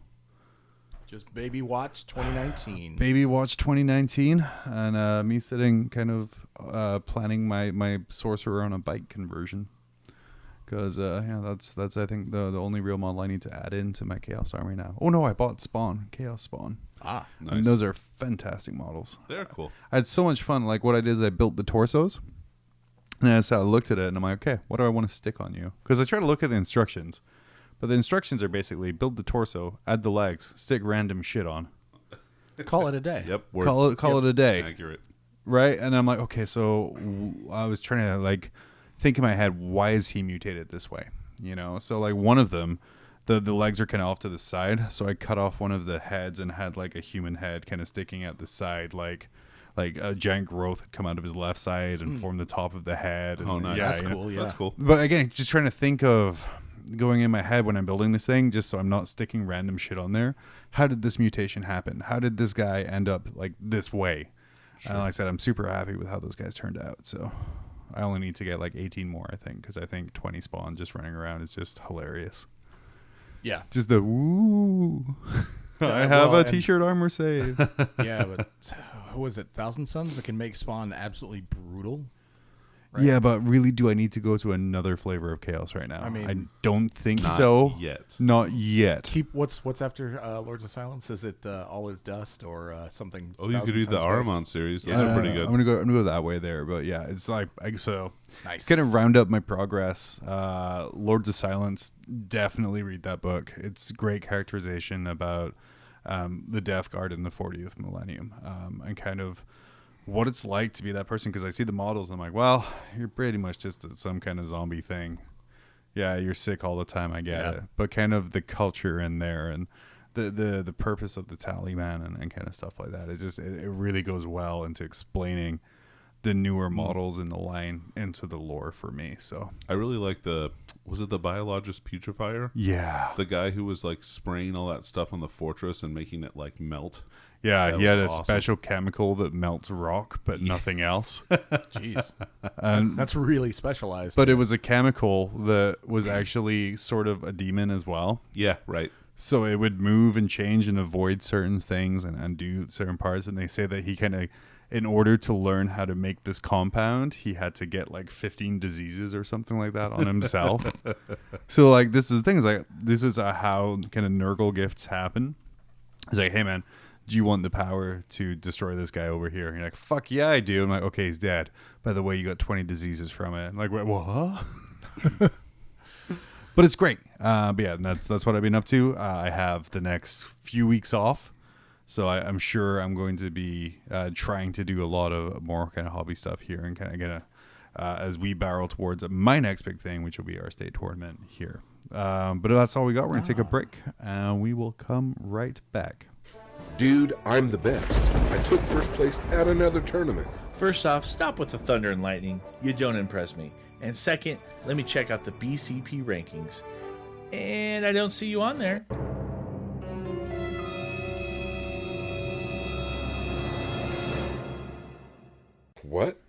Just Baby Watch 2019. Baby Watch 2019, and me sitting kind of planning my sorcerer on a bike conversion, because that's I think the only real model I need to add into my Chaos Army now. Oh no, I bought Chaos Spawn. Ah, nice. And those are fantastic models. They're cool. I had so much fun. Like what I did is I built the torsos, and I looked at it and I'm like, okay, what do I want to stick on you? Because I try to look at the instructions. But the instructions are basically build the torso, add the legs, stick random shit on. call it a day. Yep. Call it a day. Accurate. Right? And I'm like, okay, so I was trying to like think in my head, why is he mutated this way? You know? So like one of them, the legs are kind of off to the side. So I cut off one of the heads and had like a human head kind of sticking at the side, like a giant growth had come out of his left side and formed the top of the head. And, Oh, nice. That's cool. Yeah. That's cool. But again, just trying to think of going in my head when I'm building this thing, just so I'm not sticking random shit on there. How did this mutation happen? How did this guy end up like this way? Sure. And like I said, I'm super happy with how those guys turned out. So I only need to get like 18 more, I think, because I think 20 spawn just running around is just hilarious. Yeah. Just the woo. Yeah, I have well, a t-shirt armor save. Yeah, but who was it? Thousand Suns that can make Spawn absolutely brutal. Right? Yeah, but really, do I need to go to another flavor of chaos right now? I mean, I don't think Not so. yet. Not yet. Keep what's after Lords of Silence? Is it All Is Dust or something? Oh, you could do the Aramon series. Those Yeah, are pretty good. I'm gonna go that way there, but yeah, it's like Nice. Kind of round up my progress. Lords of Silence, definitely read that book. It's great characterization about the Death Guard in the 40th millennium, and kind of what it's like to be that person. Because I see the models and I'm like, well, you're pretty much just some kind of zombie thing. Yeah, you're sick all the time. I get it, but kind of the culture in there and the purpose of the talisman and kind of stuff like that. It really goes well into explaining the newer models in the line into the lore for me. So I really like was it the biologist putrefier? yeah, The guy who was like spraying all that stuff on the fortress and making it like melt. yeah, That he had a was awesome. special chemical that melts rock, but nothing else. Jeez. That's really specialized. But it was a chemical that was actually sort of a demon as well. Yeah, right. So it would move and change and avoid certain things and do certain parts. And they say that he kind of, in order to learn how to make this compound, he had to get like 15 diseases or something like that on himself. So like, this is the thing, is like, this is how kind of Nurgle gifts happen. It's like, hey man, do you want the power to destroy this guy over here? And you're like, fuck yeah, I do. I'm like, okay, he's dead. By the way, you got 20 diseases from it. I'm like, what? But it's great. But yeah, that's what I've been up to. I have the next few weeks off. So I'm sure I'm going to be trying to do a lot of more kind of hobby stuff here and kind of get as we barrel towards my next big thing, which will be our state tournament here. But that's all we got. We're going to take a break and we will come right back. Dude, I'm the best. I took first place at another tournament. First off, stop with the thunder and lightning. You don't impress me. And second, let me check out the BCP rankings. And I don't see you on there. What?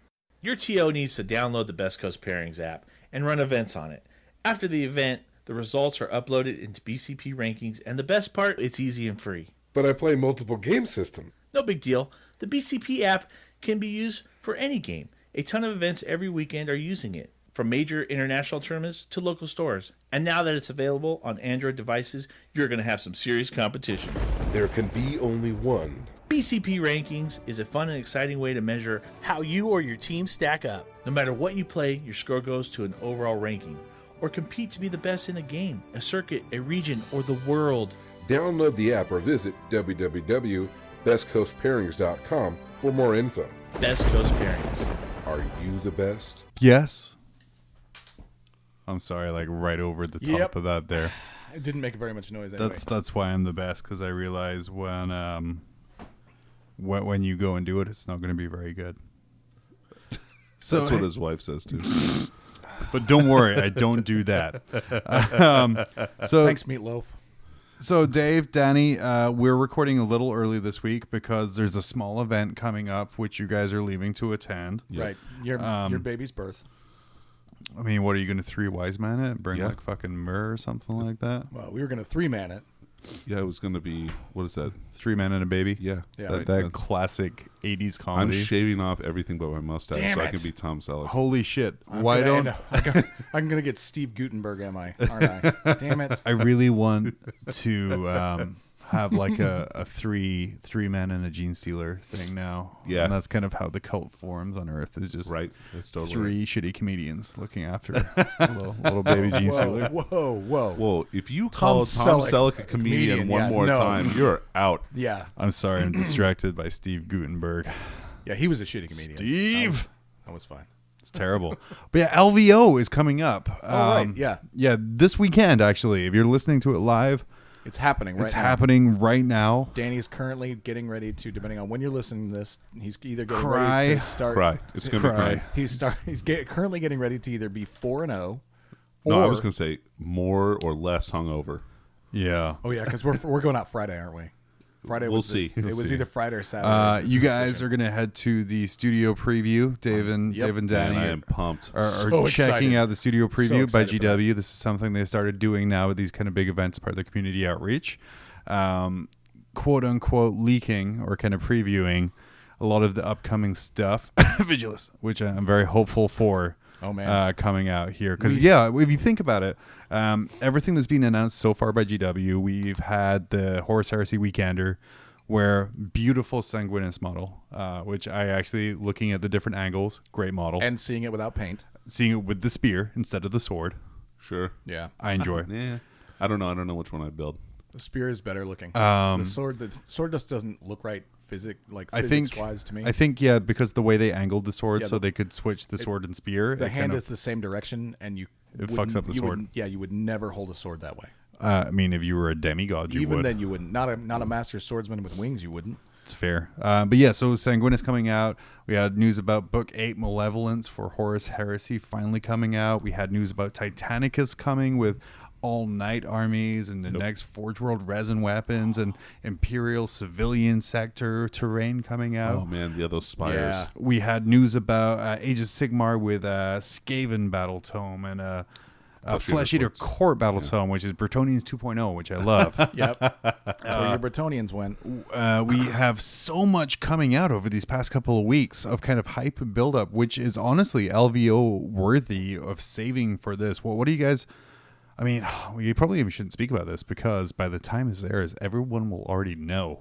Your TO needs to download the Best Coast Pairings app and run events on it. After the event, the results are uploaded into BCP rankings, and the best part, it's easy and free. But I play multiple game systems. No big deal. The BCP app can be used for any game. A ton of events every weekend are using it, from major international tournaments to local stores. And now that it's available on Android devices, you're going to have some serious competition. There can be only one. BCP Rankings is a fun and exciting way to measure how you or your team stack up. No matter what you play, your score goes to an overall ranking, or compete to be the best in a game, a circuit, a region, or the world. Download the app or visit www.bestcoastpairings.com for more info. Best Coast Pairings. Are you the best? Yes. I'm sorry, like right over the top Yep. of that there. It didn't make very much noise anyway. That's why I'm the best, because I realize when you go and do it, it's not going to be very good. So That's what his wife says too. But don't worry, I don't do that. So Thanks, Meatloaf. So, Dave, Danny, we're recording a little early this week because there's a small event coming up which you guys are leaving to attend. Yeah. Right. Your baby's birth. I mean, what are you going to three wise men it? Bring Yeah. like fucking myrrh or something like that? Well, we were going to 3-man it. Yeah, it was going to be, what is that? 3 men and a baby? Yeah. Yeah. Right. That That's- classic 80s I'm comedy. shaving off everything but my mustache Damn so I it. can be Tom Selleck. Holy shit. I'm Why gonna don't... end up- I'm going to get Steve Gutenberg, aren't I? Damn it. I really want to have like a three men and a Genestealer thing now. Yeah. And that's kind of how the cult forms on Earth, is just Right. That's totally three shitty comedians looking after little baby Genestealer. Whoa. Whoa, if you call Tom Selleck a comedian one yeah, more no. time, you're out. Yeah. I'm sorry, I'm distracted by Steve Gutenberg. Yeah, he was a shitty comedian. Steve! That was fine. It's terrible. But yeah, LVO is coming up. Right, yeah. Yeah, this weekend, actually. If you're listening to it live, It's happening right it's now. happening right now. Danny is currently getting ready to, depending on when you're listening to this, he's either getting Cry. ready to start. Cry. It's going to be Cry. crying. He's currently getting ready to either be 4-0, or No, I was going to say more or less hungover. Yeah. oh yeah, because we're going out Friday, aren't we? Friday. We'll was see. It We'll was see. either Friday or Saturday. You guys are going to head to the studio preview. Dave and Danny Man, I am pumped. are So checking excited. out the studio preview by excited for that. GW. This is something they started doing now with these kind of big events, part of the community outreach. Quote unquote leaking or kind of previewing a lot of the upcoming stuff, Vigilus, which I'm very hopeful for. Oh, man. Coming out here, because if you think about it, everything that's been announced so far by GW, we've had the Horus Heresy Weekender, where beautiful Sanguinis model, which I actually, looking at the different angles, great model, and seeing it without paint. seeing it with the spear instead of the sword, Sure. Yeah, I enjoy. Yeah. I don't know. I don't know which one I'd build. the spear is better looking. The sword just doesn't look right I think wise to me. I think because the way they angled the sword, Yeah, so they could switch the sword and spear. the it hand kind is the same direction, and It fucks up the sword. You would never hold a sword that way. I mean, if you were a demigod, you Even would. then, you wouldn't. Not a master swordsman with wings, you wouldn't. It's fair. But yeah, so Sanguinis coming out. We had news about Book 8 Malevolence for Horus Heresy finally coming out. We had news about Titanicus coming with all-night armies and the next Forge World resin weapons and Imperial civilian sector terrain coming out. Oh, man. Yeah, those spires. Yeah. We had news about Age of Sigmar with Skaven Battle Tome and Flesh Eater Court Battle Tome, which is Bretonnians 2.0, which I love. Yep. That's where your Bretonnians went. We have so much coming out over these past couple of weeks of kind of hype and buildup, which is honestly LVO worthy of saving for this. Well, what do you guys... I mean, we probably even shouldn't speak about this because by the time this airs, everyone will already know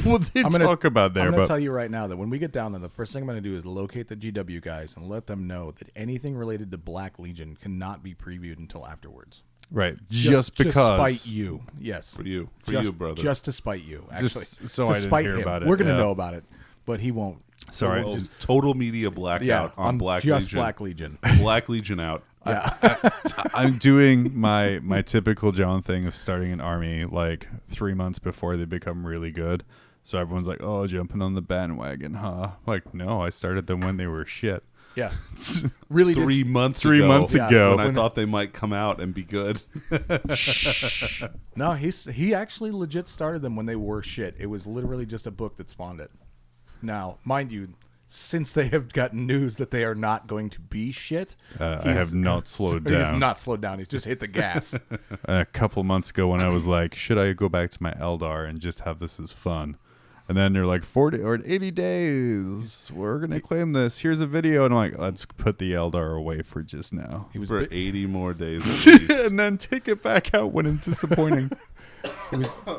what they talk about there. I'm going But to tell you right now that when we get down there, the first thing I'm going to do is locate the GW guys and let them know that anything related to Black Legion cannot be previewed until afterwards. right, just because... to spite you. Yes. For you, just, brother. Just to spite you, actually. Just so to I didn't spite hear him. about it, We're going to yeah. know about it, but he won't. Sorry. Oh, total media blackout on Black just Legion. Black Legion. Black Legion out. I'm doing my typical John thing of starting an army like 3 months before they become really good. So everyone's like, oh, jumping on the bandwagon, huh? Like, no, I started them when they were shit. Yeah. Really did 3 months 3 ago. months Yeah. ago. When I thought they might come out and be good. No, he actually legit started them when they were shit. It was literally just a book that spawned it. Now, mind you, since they have gotten news that they are not going to be shit. I have not slowed He has down. not slowed down. He's just hit the gas. A couple months ago when I was like, should I go back to my Eldar and just have this as fun? And then they're like 40 or 80 days. We're going to claim this. Here's a video. And I'm like, let's put the Eldar away for just now. He was for 80 more days. At least. And then take it back out when it's disappointing.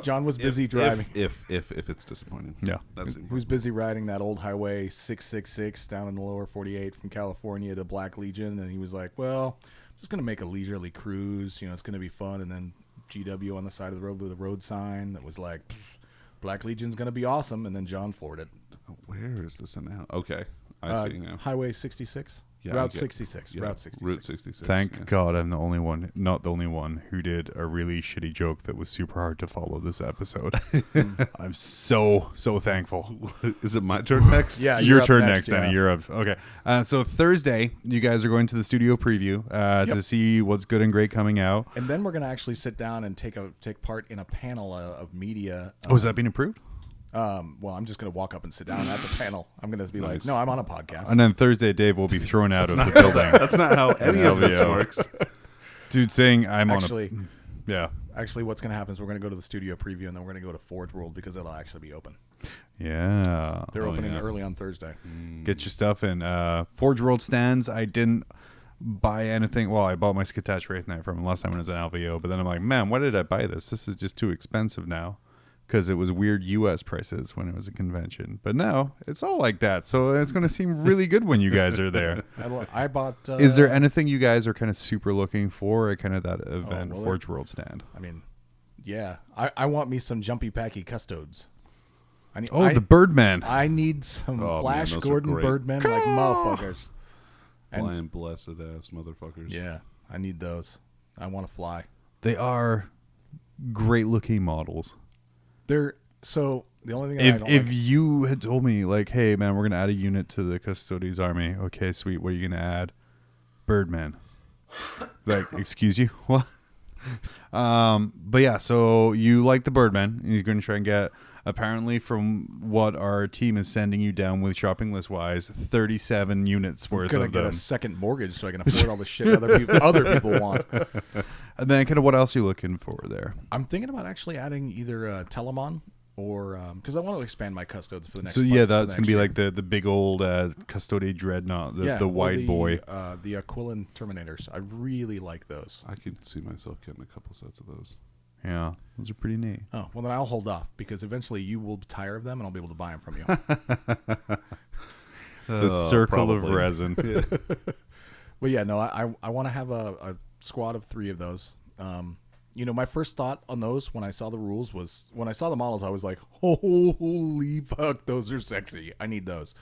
John was busy driving. If it's disappointing. Yeah. That's He was busy riding that old highway 666 down in the lower 48 from California to Black Legion. And he was like, well, I'm just going to make a leisurely cruise. You know, it's going to be fun. And then GW on the side of the road with a road sign that was like, Black Legion's going to be awesome. And then John floored it. Where is this now? Okay. I see now. Highway 66? Yeah, Route 66. Yeah, Route 66. Route 66. Thank God I'm the only one, not the only one, who did a really shitty joke that was super hard to follow this episode. I'm so thankful. Is it my turn next? Yeah, Your up turn next, next, Danny. yeah. You're up. Okay. So Thursday, you guys are going to the studio preview to see what's good and great coming out. And then we're going to actually sit down and take part in a panel of media. Oh, is that being approved? Well, I'm just going to walk up and sit down at the panel. I'm going to be like, no, I'm on a podcast. And then Thursday, Dave will be thrown out of the building. That's not how any of this LVO. works. Dude saying I'm Actually, on a... Yeah. Actually, what's going to happen is we're going to go to the studio preview, and then we're going to go to Forge World because it'll actually be open. Yeah. They're opening yeah. early on Thursday. Get your stuff in. Forge World stands. I didn't buy anything. Well, I bought my Skitash Wraith Knight from last time when I was at LVO, but then I'm like, man, why did I buy this? This is just too expensive now. Because it was weird U.S. prices when it was a convention. But now it's all like that. So it's going to seem really good when you guys are there. I bought... Is there anything you guys are kind of super looking for at kind of that event, well, Forge World stand? I mean, yeah. I want me some jumpy packy Custodes. The Birdman. I need some Oh, Flash man, those are Gordon great. Birdmen like motherfuckers. Blind, blessed ass motherfuckers. Yeah, I need those. I want to fly. They are great looking models. So the only thing If you had told me like, hey man, we're gonna add a unit to the Custodes army, okay, sweet, what are you gonna add? Birdman. Like, excuse you? What? But yeah, so you like the Birdman, and you're gonna try and get, apparently from what our team is sending you down with shopping list wise, 37 units worth gonna of get them. a second mortgage so I can afford all the shit other people want. And then kind of what else are you looking for there? I'm thinking about actually adding either Telemon or because I want to expand my Custodes for the next. So yeah, for that's the gonna be next like the big old Custode Dreadnought, the wide boy. The Aquilin Terminators. I really like those. I can see myself getting a couple sets of those. Yeah, those are pretty neat. Oh well, then I'll hold off because eventually you will tire of them and I'll be able to buy them from you. The circle of probably. resin. Yeah. But yeah, no, I want to have a squad of 3 of those. My first thought on those when I saw the rules was when I saw the models, I was like, holy fuck, those are sexy. I need those.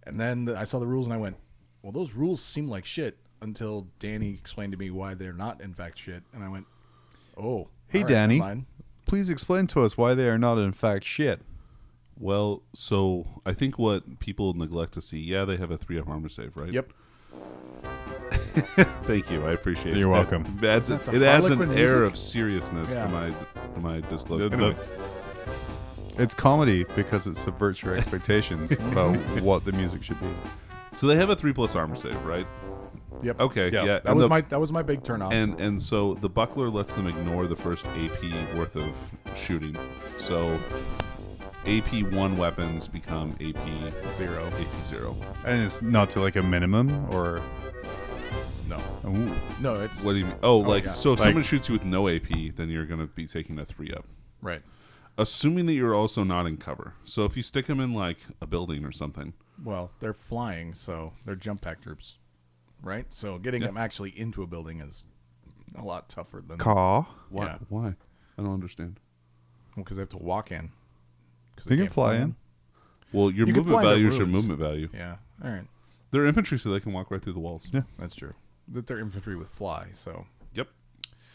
And then I saw the rules and I went, well, those rules seem like shit until Danny explained to me why they're not in fact shit. And I went, oh. Hey, all right, Danny, never mind. please explain to us why they are not in fact shit. Well, so I think what people neglect to see, they have a 3-up armor save, right? Yep. Thank you. I appreciate it. You're welcome. It adds, Is that the it adds an Harlequin air music? of seriousness Yeah. to my disclosure. The- Anyway, It's comedy because it subverts your expectations about what the music should be. so they have a 3+ armor save, right? Yep. Okay. Yeah. Yeah. That was my big turn off. And so the buckler lets them ignore the first AP worth of shooting. So AP 1 weapons become AP 0. AP 0. And it's not to like a minimum or... no. Ooh. No, it's What do you mean? Oh, like, yeah. so if Like- someone shoots you with no AP, then you're going to be taking a 3-up. right. Assuming that you're also not in cover. So if you stick them in like a building or something. Well, they're flying, so they're jump pack troops, right? So getting them actually into a building is a lot tougher than Caw. Why? Yeah. Why? I don't understand. because they have to walk in. 'Cause They can can't fly in. Well, your You can movement fly into value is your rooms. movement value. Yeah. All right. They're infantry, so they can walk right through the walls. Yeah. That's true. That they're infantry with fly, so Yep.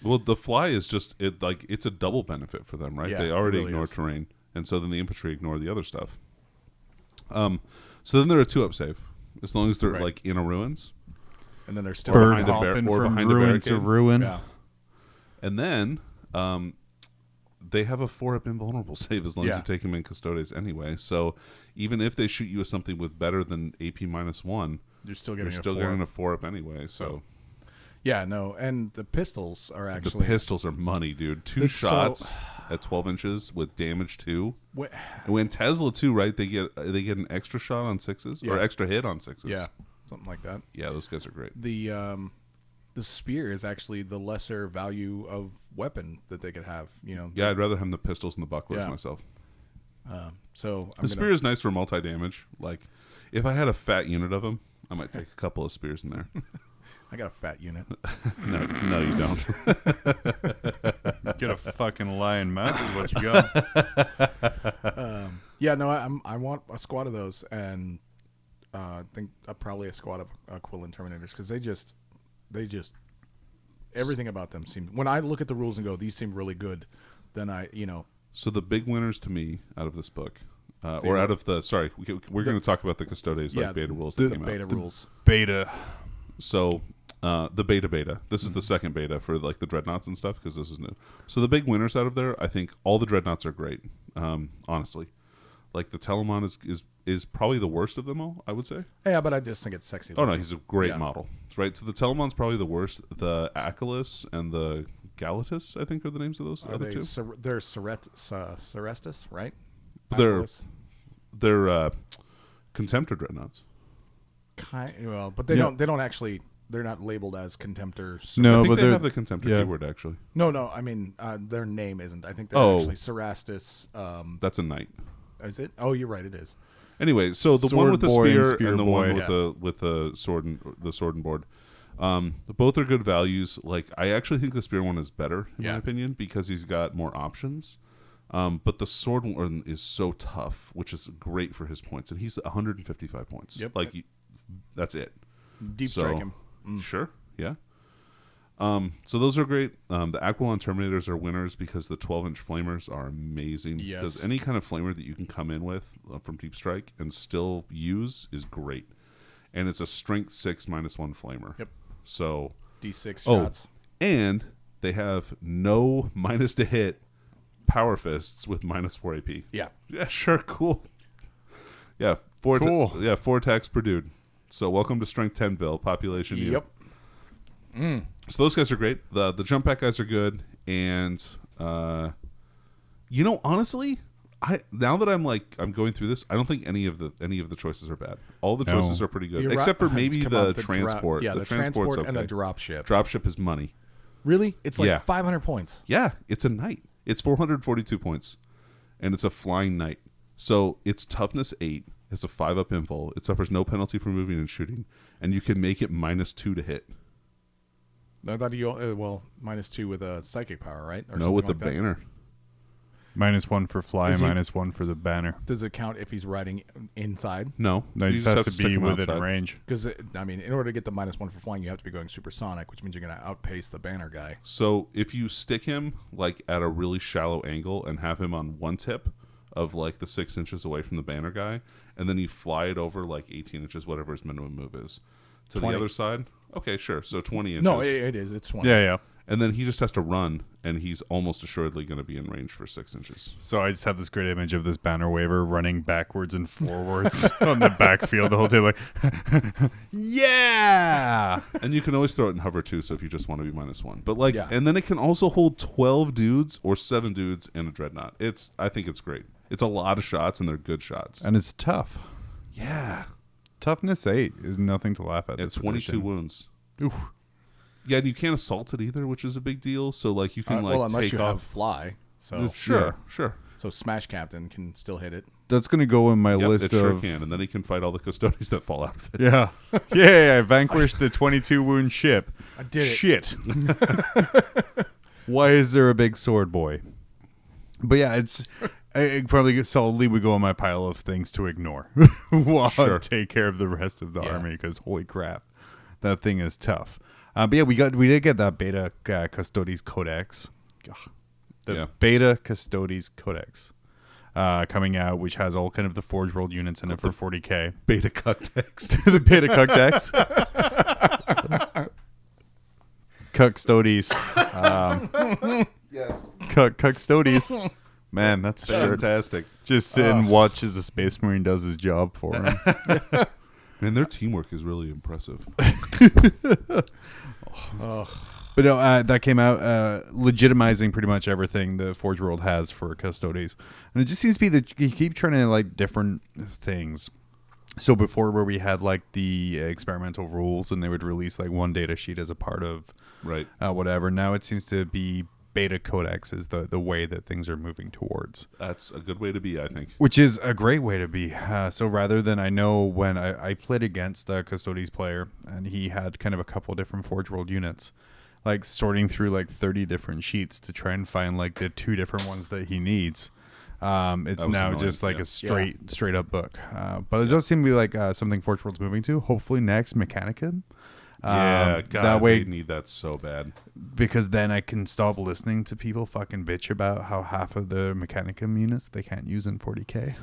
Well, the fly is just it's a double benefit for them, right? Yeah, They it already really ignore is. terrain, and so then the infantry ignore the other stuff. So then they're a 2-up save, as long as they're Right. like in a ruins, and then they're still Bird behind a hopping or from behind a ruin to barricade. ruin. Yeah. and then they have a 4-up invulnerable save as long as Yeah. you take them in Custodes anyway. So even if they shoot you with something with better than AP -1, You're still you're getting still a 4. getting a 4-up anyway. So Yeah, no, and the pistols are actually the pistols are money, dude. 2 That's shots at 12 inches with damage 2. Wh- And when Tesla too, right? They get an extra shot on 6s or Yeah. extra hit on 6s. Yeah, something like that. Yeah, those guys are great. The spear is actually the lesser value of weapon that they could have. Yeah, I'd rather have the pistols and the bucklers Yeah. myself. So The spear is nice for multi-damage. Like, if I had a fat unit of them, I might take a couple of spears in there. I got a fat unit. No, you don't. Get a fucking lion mouth is what you got. Yeah, no, I want a squad of those, and I think probably a squad of Quillen Terminators, because they just everything about them seems. When I look at the rules and go, these seem really good, then So the big winners to me out of this book, See, or out of the we're going to talk about the Custodes beta rules that came beta out. rules. Beta. So the beta. This is the second beta for like the dreadnoughts and stuff because this is new. So the big winners out of there, I think all the dreadnoughts are great. Honestly, like the Telemon is probably the worst of them all. I would say. Yeah, but I just think it's sexy. Oh no, he's a great Yeah. model, right? So the Telemon's probably the worst. The Achilles and the Galatus, I think, are the names of those Are other they? two. They're Cerestus, right? They're Achilles? Contemptor dreadnoughts. Well, but they Yeah. don't. They don't actually. They're not labeled as Contemptor. No, I think but they they're have the Contemptor yeah. keyword actually. No. I mean, their name isn't. I think they're Oh. actually Cerastus. That's a knight. Is it? Oh, you're right. It is. Anyway, so the one Sword with the boy and spear spear and the boy. one with the sword and board, both are good values. Like I actually think the spear one is better in my Yeah. opinion because he's got more options. But the sword one is so tough, which is great for his points, and he's 155 points. Yep. Like that's it. Deep So, strike him. Sure, yeah. So those are great. The Aquilon Terminators are winners because the 12-inch flamers are amazing. Yes. Because any kind of flamer that you can come in with from Deep Strike and still use is great. And it's a strength 6 -1 flamer. Yep. So, D6 oh, shots. and they have no minus to hit power fists with -4 AP. Yeah. Yeah, sure, cool. Yeah, four attacks per dude. So welcome to Strength 10ville, population unit. Yep. So those guys are great. The jump pack guys are good, and honestly, now that I'm going through this, I don't think any of the choices are bad. All the choices are pretty good, except for maybe the transport. Yeah, the transport's transport and the okay. dropship. Dropship is money. Really? It's like Yeah. 500 points. Yeah, it's a knight. It's 442 points, and it's a flying knight. So it's toughness 8. It's a 5-up invul. It suffers no penalty for moving and shooting, and you can make it -2 to hit. I thought you -2 with a psychic power, right? Or No, with the something like that. banner. -1 for fly, Is he- -1 for the banner. Does it count if he's riding inside? No, No, you he just has to stick be him within outside. range. Because in order to get the -1 for flying, you have to be going supersonic, which means you're going to outpace the banner guy. So if you stick him like at a really shallow angle and have him on one tip of like the 6 inches away from the banner guy, and then you fly it over like 18 inches, whatever his minimum move is, to 20. the other side. Okay, sure. So 20 inches. No, it is. It's 20. Yeah, yeah. And then he just has to run, and he's almost assuredly going to be in range for 6 inches. So I just have this great image of this banner waver running backwards and forwards on the backfield the whole day, like, yeah. And you can always throw it in hover too, so if you just want to be -1. But like, Yeah. and then it can also hold 12 dudes or 7 dudes in a dreadnought. I think it's great. It's a lot of shots, and they're good shots. And it's tough. Yeah. Toughness 8 is nothing to laugh at. It's this 22 edition. wounds. Oof. Yeah, and you can't assault it either, which is a big deal. So like you can Well, unless take you have off. fly. So Sure. so Smash Captain can still hit it. That's going to go in my Yep, list it of... sure can, and then he can fight all the Custodes that fall out of it. Yeah. Yeah, vanquished the 22 wound ship. I did it. Shit. Why is there a big sword boy? But yeah, it's... I probably solidly would go on my pile of things to ignore while I Sure. take care of the rest of the Yeah. army, because holy crap, that thing is tough. But yeah, we did get that beta Custodes Codex, beta Custodes Codex coming out, which has all kind of the Forge World units in it for 40k. Beta Custodes. The beta Codex. Custodes. Yes. Custodes. Man, that's Fantastic. just sit and watch as a Space Marine does his job for him. Man, their teamwork is really impressive. But no, that came out legitimizing pretty much everything the Forge World has for Custodes. And it just seems to be that you keep trying to like different things. So before where we had like the experimental rules and they would release like one data sheet as a part of whatever. Now it seems to be beta codex is the way that things are moving towards. That's a good way to be, I think. Which is a great way to be. So rather than, I know when I played against a Custodes player and he had kind of a couple different Forge World units, like sorting through like 30 different sheets to try and find like the 2 different ones that he needs. It's now annoying, just like a straight up book. But it does seem to be like something Forge World's moving to. Hopefully next Mechanicum. God, that way, they need that so bad. Because then I can stop listening to people fucking bitch about how half of the Mechanicum units they can't use in 40k.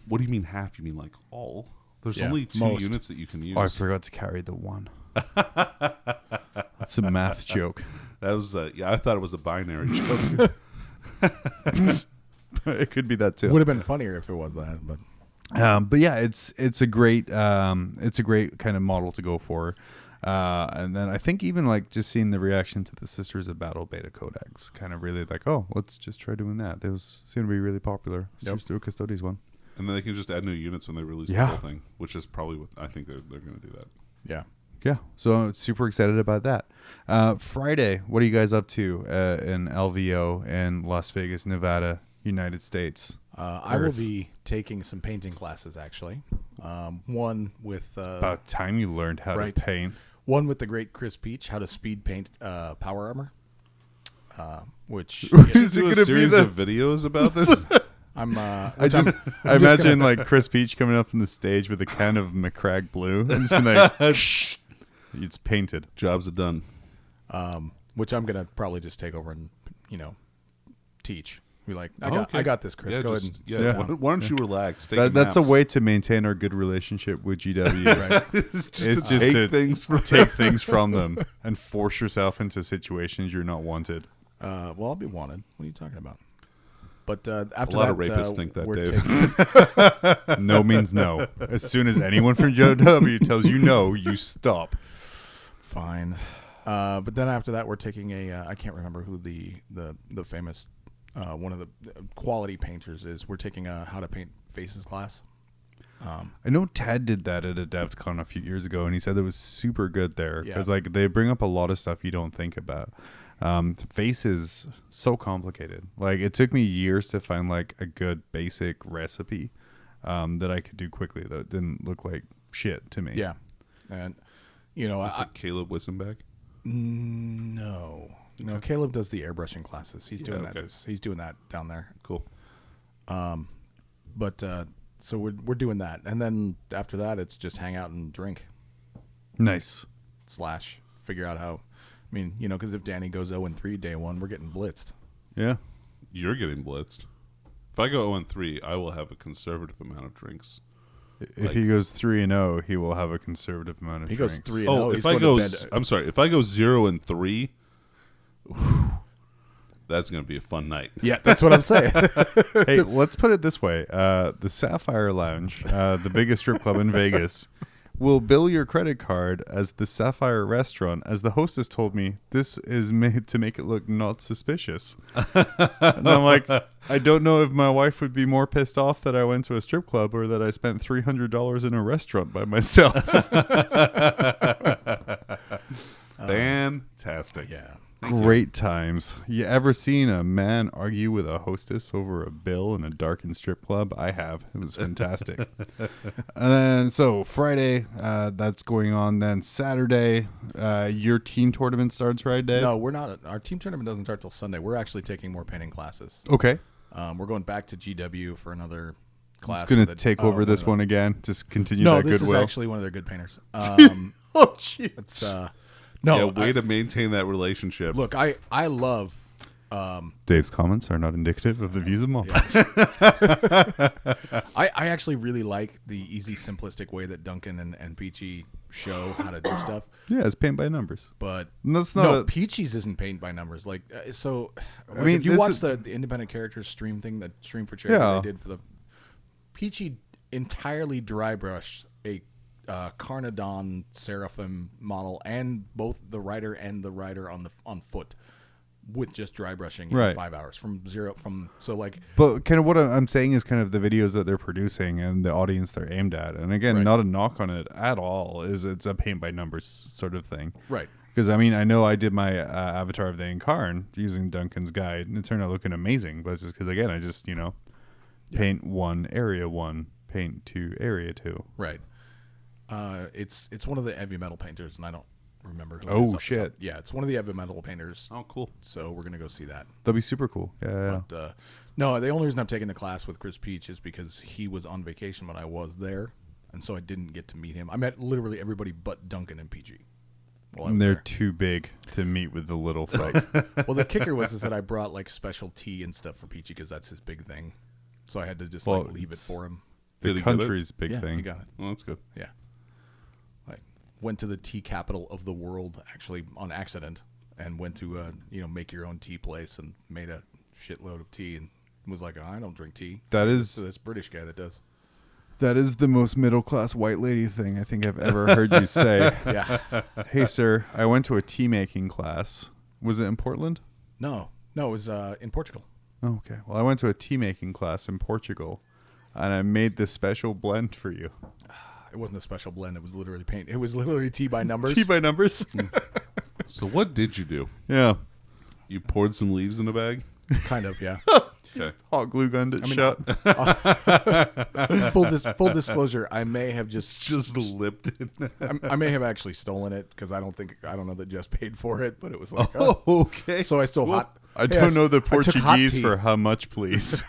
What do you mean half? You mean like all? There's only 2 units that you can use. Oh, I forgot to carry the 1. That's a math joke. That was I thought it was a binary joke. It could be that too. Would have been funnier if it was that, but yeah, it's a great kind of model to go for. And then I think even like just seeing the reaction to the Sisters of Battle beta codex, kind of really like, oh, let's just try doing that. Those seem to be really popular. Let's just do a Custodes one. And then they can just add new units when they release the whole thing, which is probably what I think they're going to do that. yeah. Yeah, so I'm super excited about that. Friday, what are you guys up to in LVO in Las Vegas, Nevada, United States? I will be taking some painting classes, actually. One with... About time you learned how to paint. One with the great Chris Peach, how to speed paint power armor. Which... Is it do a going to be series of videos about this? I imagine like Chris Peach coming up on the stage with a can of McCrag Blue and just being like, shh, it's painted. Jobs are done. Which I'm going to probably just take over and, teach. Be like, I got this, Chris. Go ahead and sit down. Why don't you relax? That's a way to maintain our good relationship with GW. Right? It's just to take things from them and force yourself into situations you're not wanted. Well, I'll be wanted. What are you talking about? But after a lot that, of rapists think that, Dave. No means no. As soon as anyone from GW tells you no, you stop. Fine. But then after that, we're taking I can't remember who the famous one of the quality painters is. We're taking a how to paint faces class. I know Tad did that at AdeptCon a few years ago, and he said it was super good there because like they bring up a lot of stuff you don't think about. Face is so complicated. Like it took me years to find like a good basic recipe that I could do quickly that didn't look like shit to me. Yeah, and is it Caleb Wissenbeck? No, Caleb does the airbrushing classes. He's doing that. He's doing that down there. Cool. But so we're doing that, and then after that, it's just hang out and drink. Nice. / figure out how. I mean, because if Danny goes 0-3 day 1, we're getting blitzed. Yeah. You're getting blitzed. If I go 0-3, I will have a conservative amount of drinks. If he goes 3-0, he will have a conservative amount of drinks. He goes 3-0. Oh, if I go, I'm sorry. If I go 0-3, that's going to be a fun night. Yeah, that's what I'm saying. Hey, let's put it this way: the Sapphire Lounge, the biggest strip club in Vegas, will bill your credit card as the Sapphire Restaurant. As the hostess told me, this is made to make it look not suspicious. And I'm like, I don't know if my wife would be more pissed off that I went to a strip club or that I spent $300 in a restaurant by myself. Fantastic. Yeah. Great times. You ever seen a man argue with a hostess over a bill in a darkened strip club? I have. It was fantastic. And then, so Friday, that's going on. Then Saturday, your team tournament starts, right, Dave? No, we're not. Our team tournament doesn't start till Sunday. We're actually taking more painting classes. Okay. We're going back to GW for another class. It's going to take over this one again. Just continue that goodwill. No, this is actually one of their good painters. Oh, jeez. It's no way to maintain that relationship. Look, I love. Dave's comments are not indicative of the views of Mom. I actually really like the easy, simplistic way that Duncan and Peachy show how to do stuff. Yeah, it's paint by numbers. But And that's not Peachy's isn't paint by numbers. Like so, I mean, if you this watch is- the independent characters stream thing, that stream for charity Yeah. they did for the Peachy entirely dry brushed a Carnodon Seraphim model and both the rider and the rider on foot with just dry brushing in Right. 5 hours so like But kind of what I'm saying is kind of the videos that they're producing and the audience they're aimed at. And again, Right. not a knock on it at all. It's a paint by numbers sort of thing. right. Because, I mean, I know I did my Avatar of the Incarn using Duncan's guide, and it turned out looking amazing. But it's just because, again, I just, paint 1, area 1, paint 2, area 2. Right. It's one of the heavy metal painters, and I don't remember who. Oh, it is off the shit. top. Yeah, it's one of the heavy metal painters. Oh, cool. So we're gonna go see that. That'd be super cool. Yeah. But no, the only reason I'm taking the class with Chris Peach is because he was on vacation when I was there, and so I didn't get to meet him. I met literally everybody but Duncan and PG. While I was They're there. too big to meet with the little folk. Well, the kicker was that I brought like special tea and stuff for Peachy because that's his big thing. So I had to just Well, leave it for him. Did The he get it? country's big Yeah, thing. he got it. Well, that's good. Yeah. Like went to the tea capital of the world actually on accident and went to make your own tea place and made a shitload of tea and was like, I don't drink tea. That So is this British guy that does. the most middle class white lady thing I think I've ever heard you say. Yeah. Hey, sir, I went to a tea making class. Was it in Portland? No, it was in Portugal. Oh, okay. Well, I went to a tea making class in Portugal, and I made this special blend for you. It wasn't a special blend. It was literally paint. It was literally tea by numbers. Tea by numbers. So what did you do? Yeah. You poured some leaves in a bag? Kind of, yeah. Okay. Hot glue gunned it mean, shut. Full disclosure, I may have just lipped it. I may have actually stolen it because I don't know that Jess paid for it, but it was like, Oh, okay. so I stole hot. I don't know the I took hot Portuguese tea. for how much, please.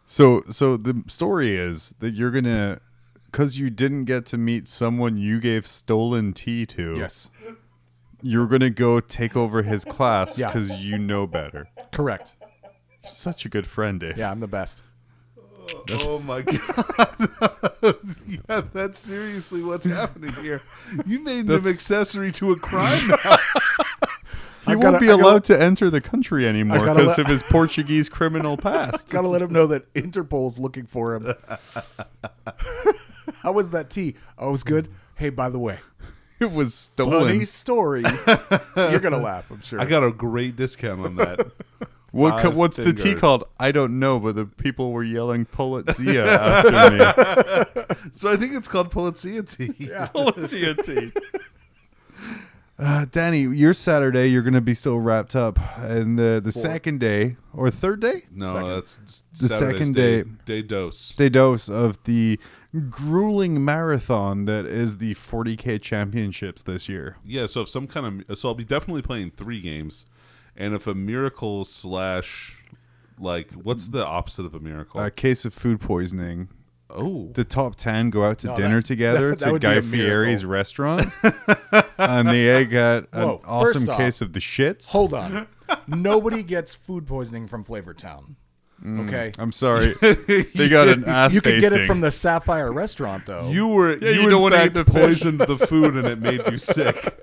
So the story is that you're gonna, because you didn't get to meet someone you gave stolen tea to. Yes, You're gonna go take over his class Yeah. because you know better. correct. You're such a good friend, Dave. Yeah, I'm the best. Oh my god! Yeah, that's seriously what's happening here. You made him That's- accessory to a crime now. He I've won't gotta- be I gotta- allowed to enter the country anymore gotta because let- of his Portuguese criminal past. Gotta let him know that Interpol's looking for him. How was that tea? Oh, it was good. Hey, by the way, It was stolen. funny story. You're gonna laugh, I'm sure. I got a great discount on that. What's the tea Vanguard. called? I don't know, but the people were yelling Polizia after me. So I think it's called Polizia tea. Polizia tea. Danny, your Saturday, you're going to be so wrapped up. And the second day, or third day? No, that's The Saturday's second day dose. Day dose of the grueling marathon that is the 40K championships this year. Yeah, so if so I'll be definitely playing 3 games, and if a miracle / what's the opposite of a miracle? A case of food poisoning. Oh, The top 10 go out to No, dinner that- together that to would be Guy a Fieri's miracle. restaurant. And they got an Whoa, awesome first off, case of the shits. Hold on. Nobody gets food poisoning from Flavor Town. Okay. I'm sorry. They got an ass You could get it pasting. from the Sapphire restaurant though. you you don't in wanna fact eat the fish. poisoned the food and it made you sick.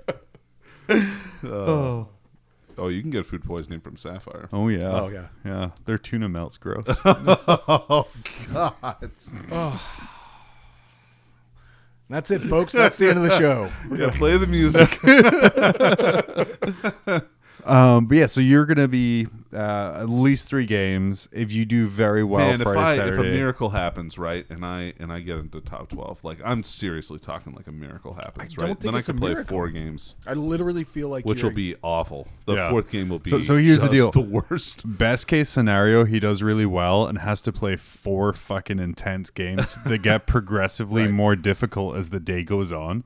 Oh, you can get food poisoning from Sapphire. Oh yeah. Oh, yeah. Yeah. Their tuna melt's gross. Oh God! That's it, folks. That's the end of the show. Yeah, play the music. But yeah, so you're gonna be at least 3 games if you do very well Man, Friday, if a Saturday. miracle happens, right, and I get into top 12, like I'm seriously talking like a miracle happens, I don't right? think Then I it's a can play miracle. 4 games, I literally feel like which you're- will be awful. The Yeah. 4th game will be So here's the just deal. the worst. Best case scenario, he does really well and has to play 4 fucking intense games that get progressively Right. more difficult as the day goes on,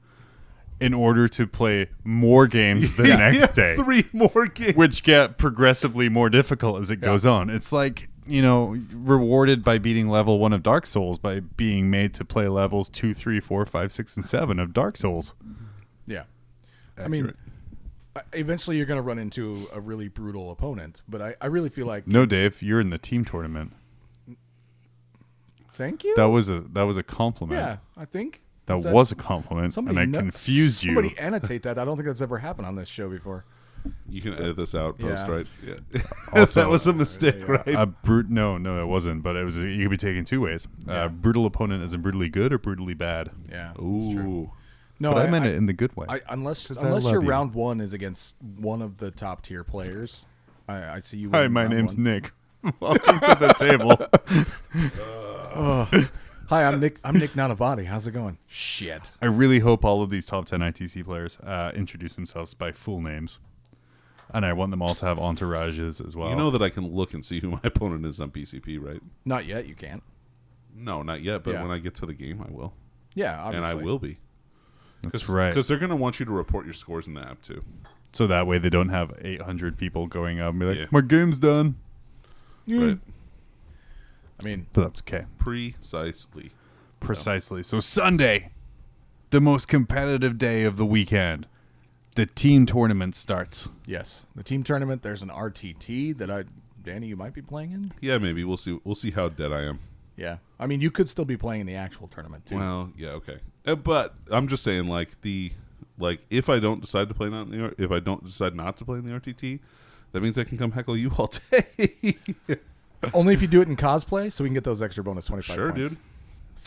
in order to play more games the next day. 3 more games. Which get progressively more difficult as it goes on. It's like, rewarded by beating level 1 of Dark Souls by being made to play levels 2, 3, 4, 5, 6, and 7 of Dark Souls. Yeah. I mean, eventually you're going to run into a really brutal opponent, but I really feel like No, Dave, you're in the team tournament. Thank you. That was a compliment. Yeah, I think. That was a compliment, and I confused you. Somebody annotate that. I don't think that's ever happened on this show before. You can edit this out post, Yeah. right? Yeah. Also, that was a mistake, right? No, it wasn't. But it was. You could be taken two ways. Brutal opponent is in brutally good or brutally bad. Yeah. Ooh. True. No, But I meant it in the good way. Unless I love your you. round one is against one of the top tier players, I see you. Hi, winning my round name's one. Nick. Welcome to the table. Hi, I'm Nick. I'm Nick Nanavati. How's it going? Shit. I really hope all of these top 10 ITC players introduce themselves by full names. And I want them all to have entourages as well. You know that I can look and see who my opponent is on PCP, right? Not yet. You can't. No, not yet. But Yeah. when I get to the game, I will. Yeah, obviously. And I will be. That's right. Because they're going to want you to report your scores in the app, too. So that way they don't have 800 people going up and be like, Yeah. my game's done. Right. I mean, But that's okay. Precisely. So Sunday, the most competitive day of the weekend, the team tournament starts. yes. The team tournament. There's an RTT that Danny, you might be playing in. Yeah, maybe. We'll see. We'll see how dead I am. Yeah. I mean, you could still be playing in the actual tournament too. Well, yeah, okay. But I'm just saying, if I don't decide to play if I don't decide not to play in the RTT, that means I can come heckle you all day. Only if you do it in cosplay, so we can get those extra bonus 25 Sure, points. dude.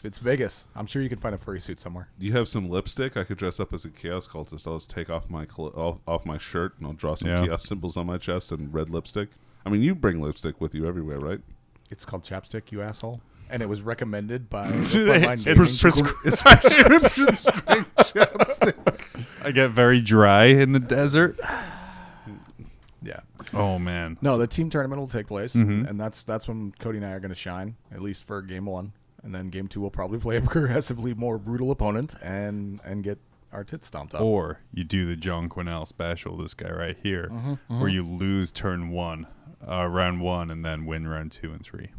It's Vegas. I'm sure you can find a furry suit somewhere. You have some lipstick? I could dress up as a chaos cultist. I'll just take off my off my shirt and I'll draw some chaos symbols on my chest and red lipstick. I mean, you bring lipstick with you everywhere, right? It's called chapstick, you asshole. And it was recommended by the It's Frontline Gaming. it's prescription strength chapstick. I get very dry in the desert. Yeah. Oh, man. No, the team tournament will take place, Mm-hmm. and that's when Cody and I are going to shine, at least for game one. And then game two, we'll probably play a progressively more brutal opponent and get our tits stomped off. Or you do the John Quinnell special, this guy right here, where you lose round one, and then win round 2 and 3.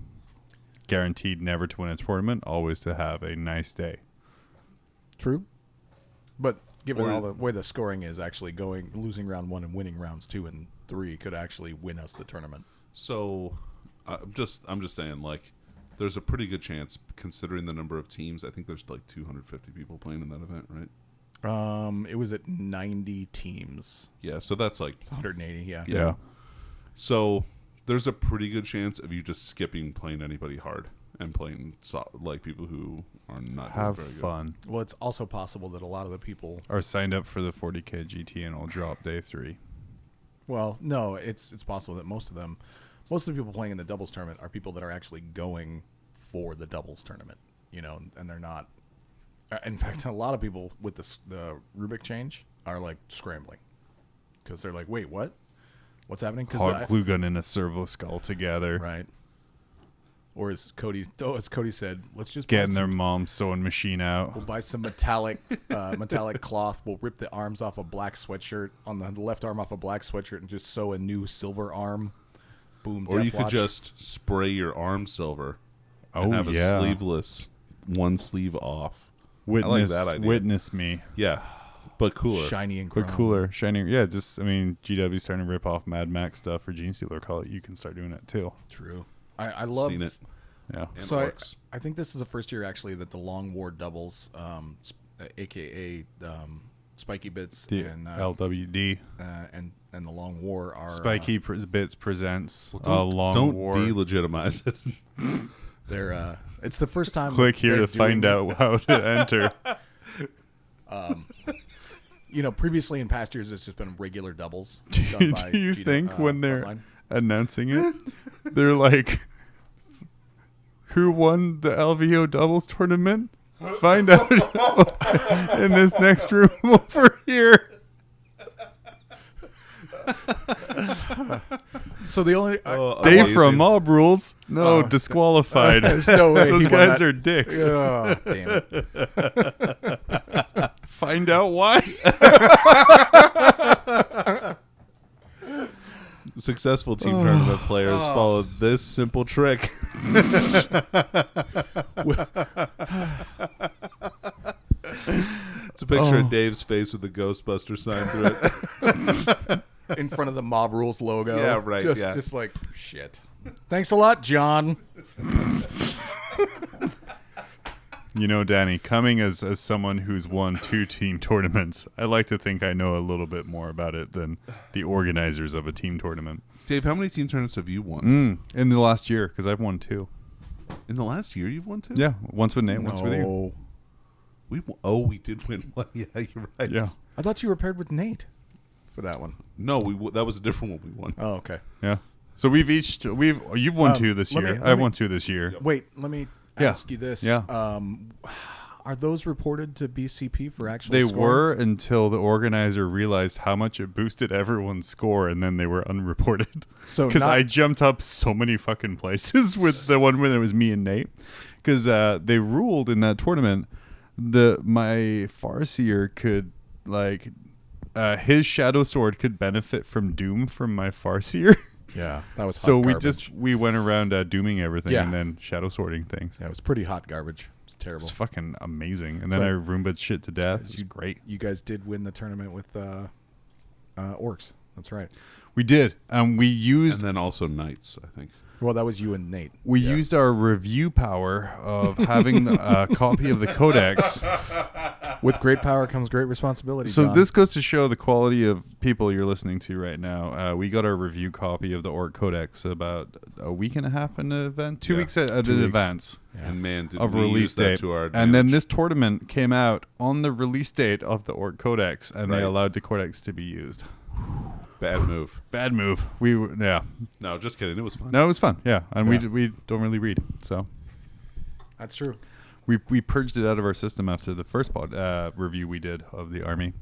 Guaranteed never to win a tournament, always to have a nice day. True. But given all the way the scoring is actually losing round 1 and winning rounds 2 and 3 could actually win us the tournament. So, I'm just saying, there's a pretty good chance, considering the number of teams. I think there's 250 people playing in that event, right? It was at 90 teams. Yeah, so that's It's 180, yeah. Yeah. So there's a pretty good chance of you just skipping playing anybody hard and playing people who are not Have doing very fun. Well, it's also possible that a lot of the people... Or signed up for the 40K GT and it'll drop day 3. Well, no, it's possible that most of the people playing in the doubles tournament are people that are actually going for the doubles tournament, and they're not. In fact, a lot of people with the Rubik change are scrambling because they're like, "Wait, what? What's happening?" Hot glue gun and a servo skull together. Right. Or as Cody said, let's just Getting their mom's sewing machine out. We'll buy some metallic cloth. We'll rip the arms off a black sweatshirt on the left arm off a black sweatshirt and just sew a new silver arm. Boom. Or Death you could Watch. just spray your arm silver and Oh, have a yeah. sleeveless, one sleeve off. Witness, I like that idea. witness me. Yeah, but cooler. shiny and chrome. But cooler, shinier. Yeah, GW's starting to rip off Mad Max stuff for Genestealer Cult. You can start doing it too. True. I love Seen it. Yeah. And So it works. I think this is the first year actually that the Long War doubles, aka Spiky Bits The and LWD. and the Long War are Spiky Bits presents Don't Long War. delegitimize it. they're it's the first time. Click here they're to find doing out how to enter. Previously in past years, it's just been regular doubles. Done by Do you think when they're Frontline. announcing it, they're like, who won the LVO doubles tournament? Find out in this next room over here. So the only Dave Amazing. from Mob Rules. No, disqualified. there's no way Those he won guys that. are dicks. Oh, damn it. Find out why. Successful team tournament players follow this simple trick. It's a picture of Dave's face with the Ghostbuster sign through it. In front of the Mob Rules logo. Yeah, right, Just, yeah. just like, shit. Thanks a lot, John. You know, Danny, coming as someone who's won 2 team tournaments, I like to think I know a little bit more about it than the organizers of a team tournament. Dave, how many team tournaments have you won? In the last year, because I've won 2. In the last year, you've won 2? Yeah, once with Nate, once with you. We did win 1. Yeah, you're right. Yeah. I thought you were paired with Nate for that one. No, that was a different one we won. Oh, okay. Yeah. So you've won 2 this year. I've won 2 this year. Wait, let me ask you this. Yeah. Are those reported to BCP for actual They scoring? were until the organizer realized how much it boosted everyone's score, and then they were unreported. So because I jumped up so many fucking places with the one when it was me and Nate, because they ruled in that tournament my Farseer could his Shadow Sword could benefit from Doom from my Farseer. Yeah, that was hot so garbage. we went around dooming everything Yeah. and then Shadow Swording things. Yeah, it was pretty hot garbage. It was terrible. It's fucking amazing. And then I Roomba'd shit to death. It was great. You guys did win the tournament with Orcs. That's right. We did. We used And then also Knights, I think. Well, that was you and Nate. We used our review power of having a copy of the Codex. With great power comes great responsibility. So John. this goes to show the quality of people you're listening to right now. We got our review copy of the Orc Codex about a week and a half in an event, 2 weeks in advance And man, did of we release use that date. to our And then advantage. this tournament came out on the release date of the Orc Codex, and they Right. allowed the Codex to be used. Bad move. Bad move. No, just kidding. It was fun. No, it was fun. Yeah, and Yeah. we don't really read, so That's true. we purged it out of our system after the first review we did of the army.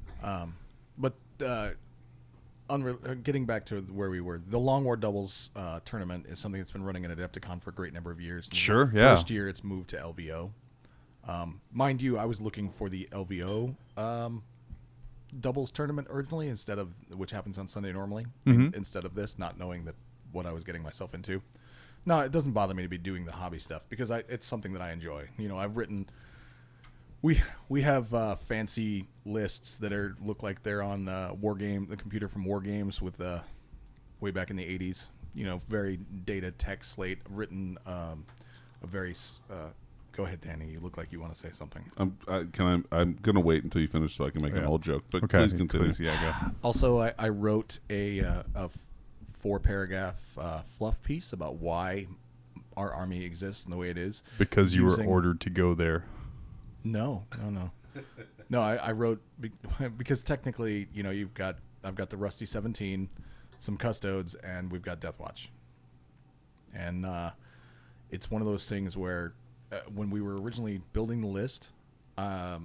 But getting back to where we were, the Long War Doubles tournament is something that's been running at Adepticon for a great number of years. And Sure, the yeah. First year, it's moved to LVO. Mind you, I was looking for the LVO doubles tournament originally, which happens on Sunday normally, instead of this, not knowing what I was getting myself into. No, it doesn't bother me to be doing the hobby stuff because it's something that I enjoy. You know, I've written. We have fancy lists that look like they're on the computer from War Games with way back in the 80s. You know, very data tech slate written a very. Go ahead, Danny. You look like you want to say something. I'm gonna wait until you finish so I can make an old joke. But Okay, please continue. go. Also, I wrote a 4-paragraph fluff piece about why our army exists and the way it is. Because you were using- ordered to go there. No. No, I wrote because technically, you know, I've got the Rusty 17, some Custodes, and we've got Deathwatch. And it's one of those things where when we were originally building the list, I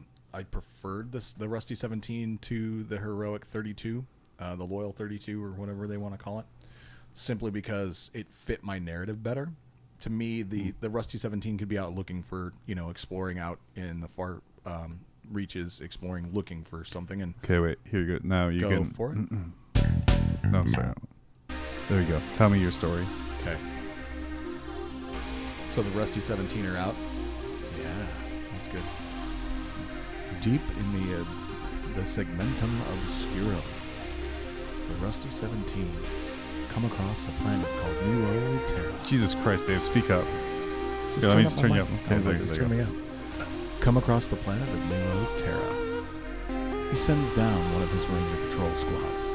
preferred the Rusty 17 to the Heroic 32, the Loyal 32, or whatever they want to call it, simply because it fit my narrative better. To me, the Rusty 17 could be out looking for, you know, exploring out in the far reaches, looking for something. And Okay, wait. Here you go. Now you go can. for it. No, I'm sorry. There you go. Tell me your story. Okay. So the Rusty 17 are out. Yeah, that's good. Deep in the segmentum obscurum, the Rusty 17 come across a planet called New Terra. Jesus Christ, Dave, speak up. Just let me just my turn you mic. up. I was Okay, like, just there you turn me up. Come across the planet of New Terra. He sends down one of his Ranger Patrol squads.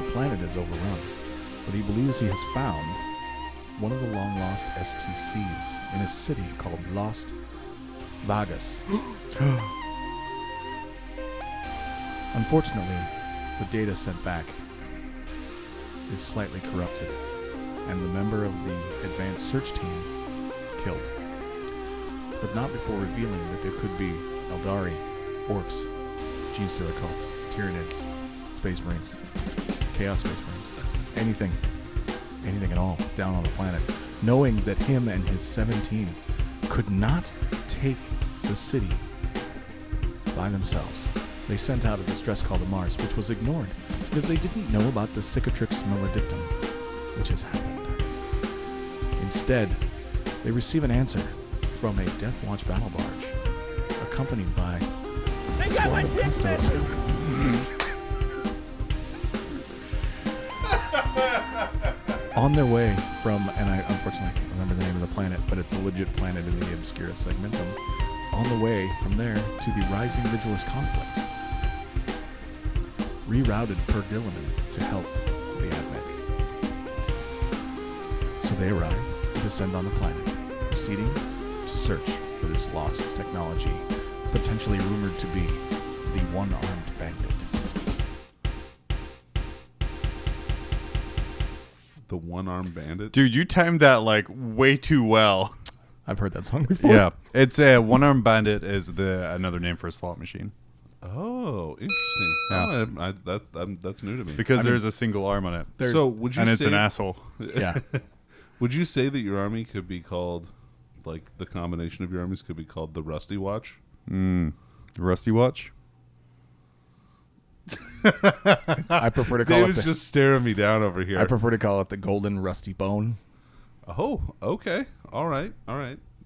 The planet is overrun, but he believes he has found one of the long-lost STCs in a city called Lost Vegas. Unfortunately, the data sent back is slightly corrupted, and the member of the advanced search team killed. But not before revealing that there could be Eldari, Orcs, Genestealer Cults, Tyranids, Space Marines, Chaos Space Marines, anything at all down on the planet, knowing that him and his 17 could not take the city by themselves. They sent out a distress call to Mars, which was ignored because they didn't know about the Cicatrix Maledictum, which has happened. Instead, they receive an answer from a Deathwatch battle barge, accompanied by a squad of Custodes. On their way from, and I unfortunately can't remember the name of the planet, but it's a legit planet in the Obscura Segmentum, on the way from there to the rising Vigilus conflict. Rerouted Per Dilliman to help the AdMech. So they arrive and descend on the planet, proceeding to search for this lost technology, potentially rumored to be the one-armed bandit. The one-armed bandit? Dude, you timed that like way too well. I've heard that song before. Yeah, it's a one-armed bandit is another name for a slot machine Oh, interesting. Yeah. That's new to me. because there's a single arm on it, So would you and say it's an asshole. Yeah. Would you say that your army could be called, like the combination of your armies could be called the Rusty Watch? Rusty watch. I prefer to call David's it just staring me down over here. I prefer to call it the Golden Rusty Bone. Oh, okay. All right.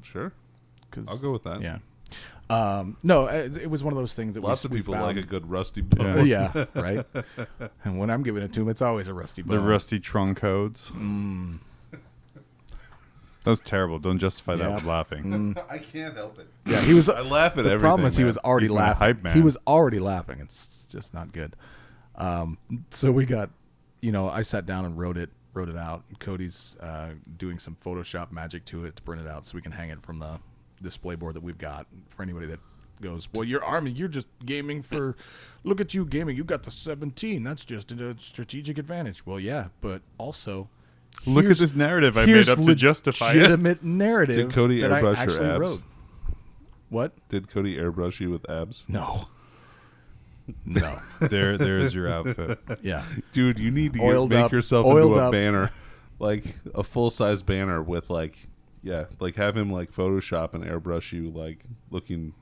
Sure. 'Cause- I'll go with that. Yeah. No, it was one of those things that Lots of we people found. like a good rusty bone. Yeah, right. And when I'm giving it to him, it's always a rusty The bone. rusty trunk codes. That was terrible. Don't justify that Yeah. with laughing. I can't help it. Yeah, he was. I laugh at The everything. problem is he man. was already He's my laughing. hype man. He was already laughing. It's just not good. So we got, I sat down and wrote it out. Cody's doing some Photoshop magic to it to print it out so we can hang it from the display board that we've got for anybody that goes, well, your army, you're just gaming for, look at you gaming. You got the 17. That's just a strategic advantage. Well, yeah, but also, Look at here's- this narrative I here's made up to justify it. legitimate narrative Did Cody that I airbrush your actually abs? wrote. What? Did Cody airbrush you with abs? No. No. There's your outfit. Yeah. Dude, you need to Oiled make up, yourself oiled into a up. banner, like a full-size banner with like have him like Photoshop and airbrush you like looking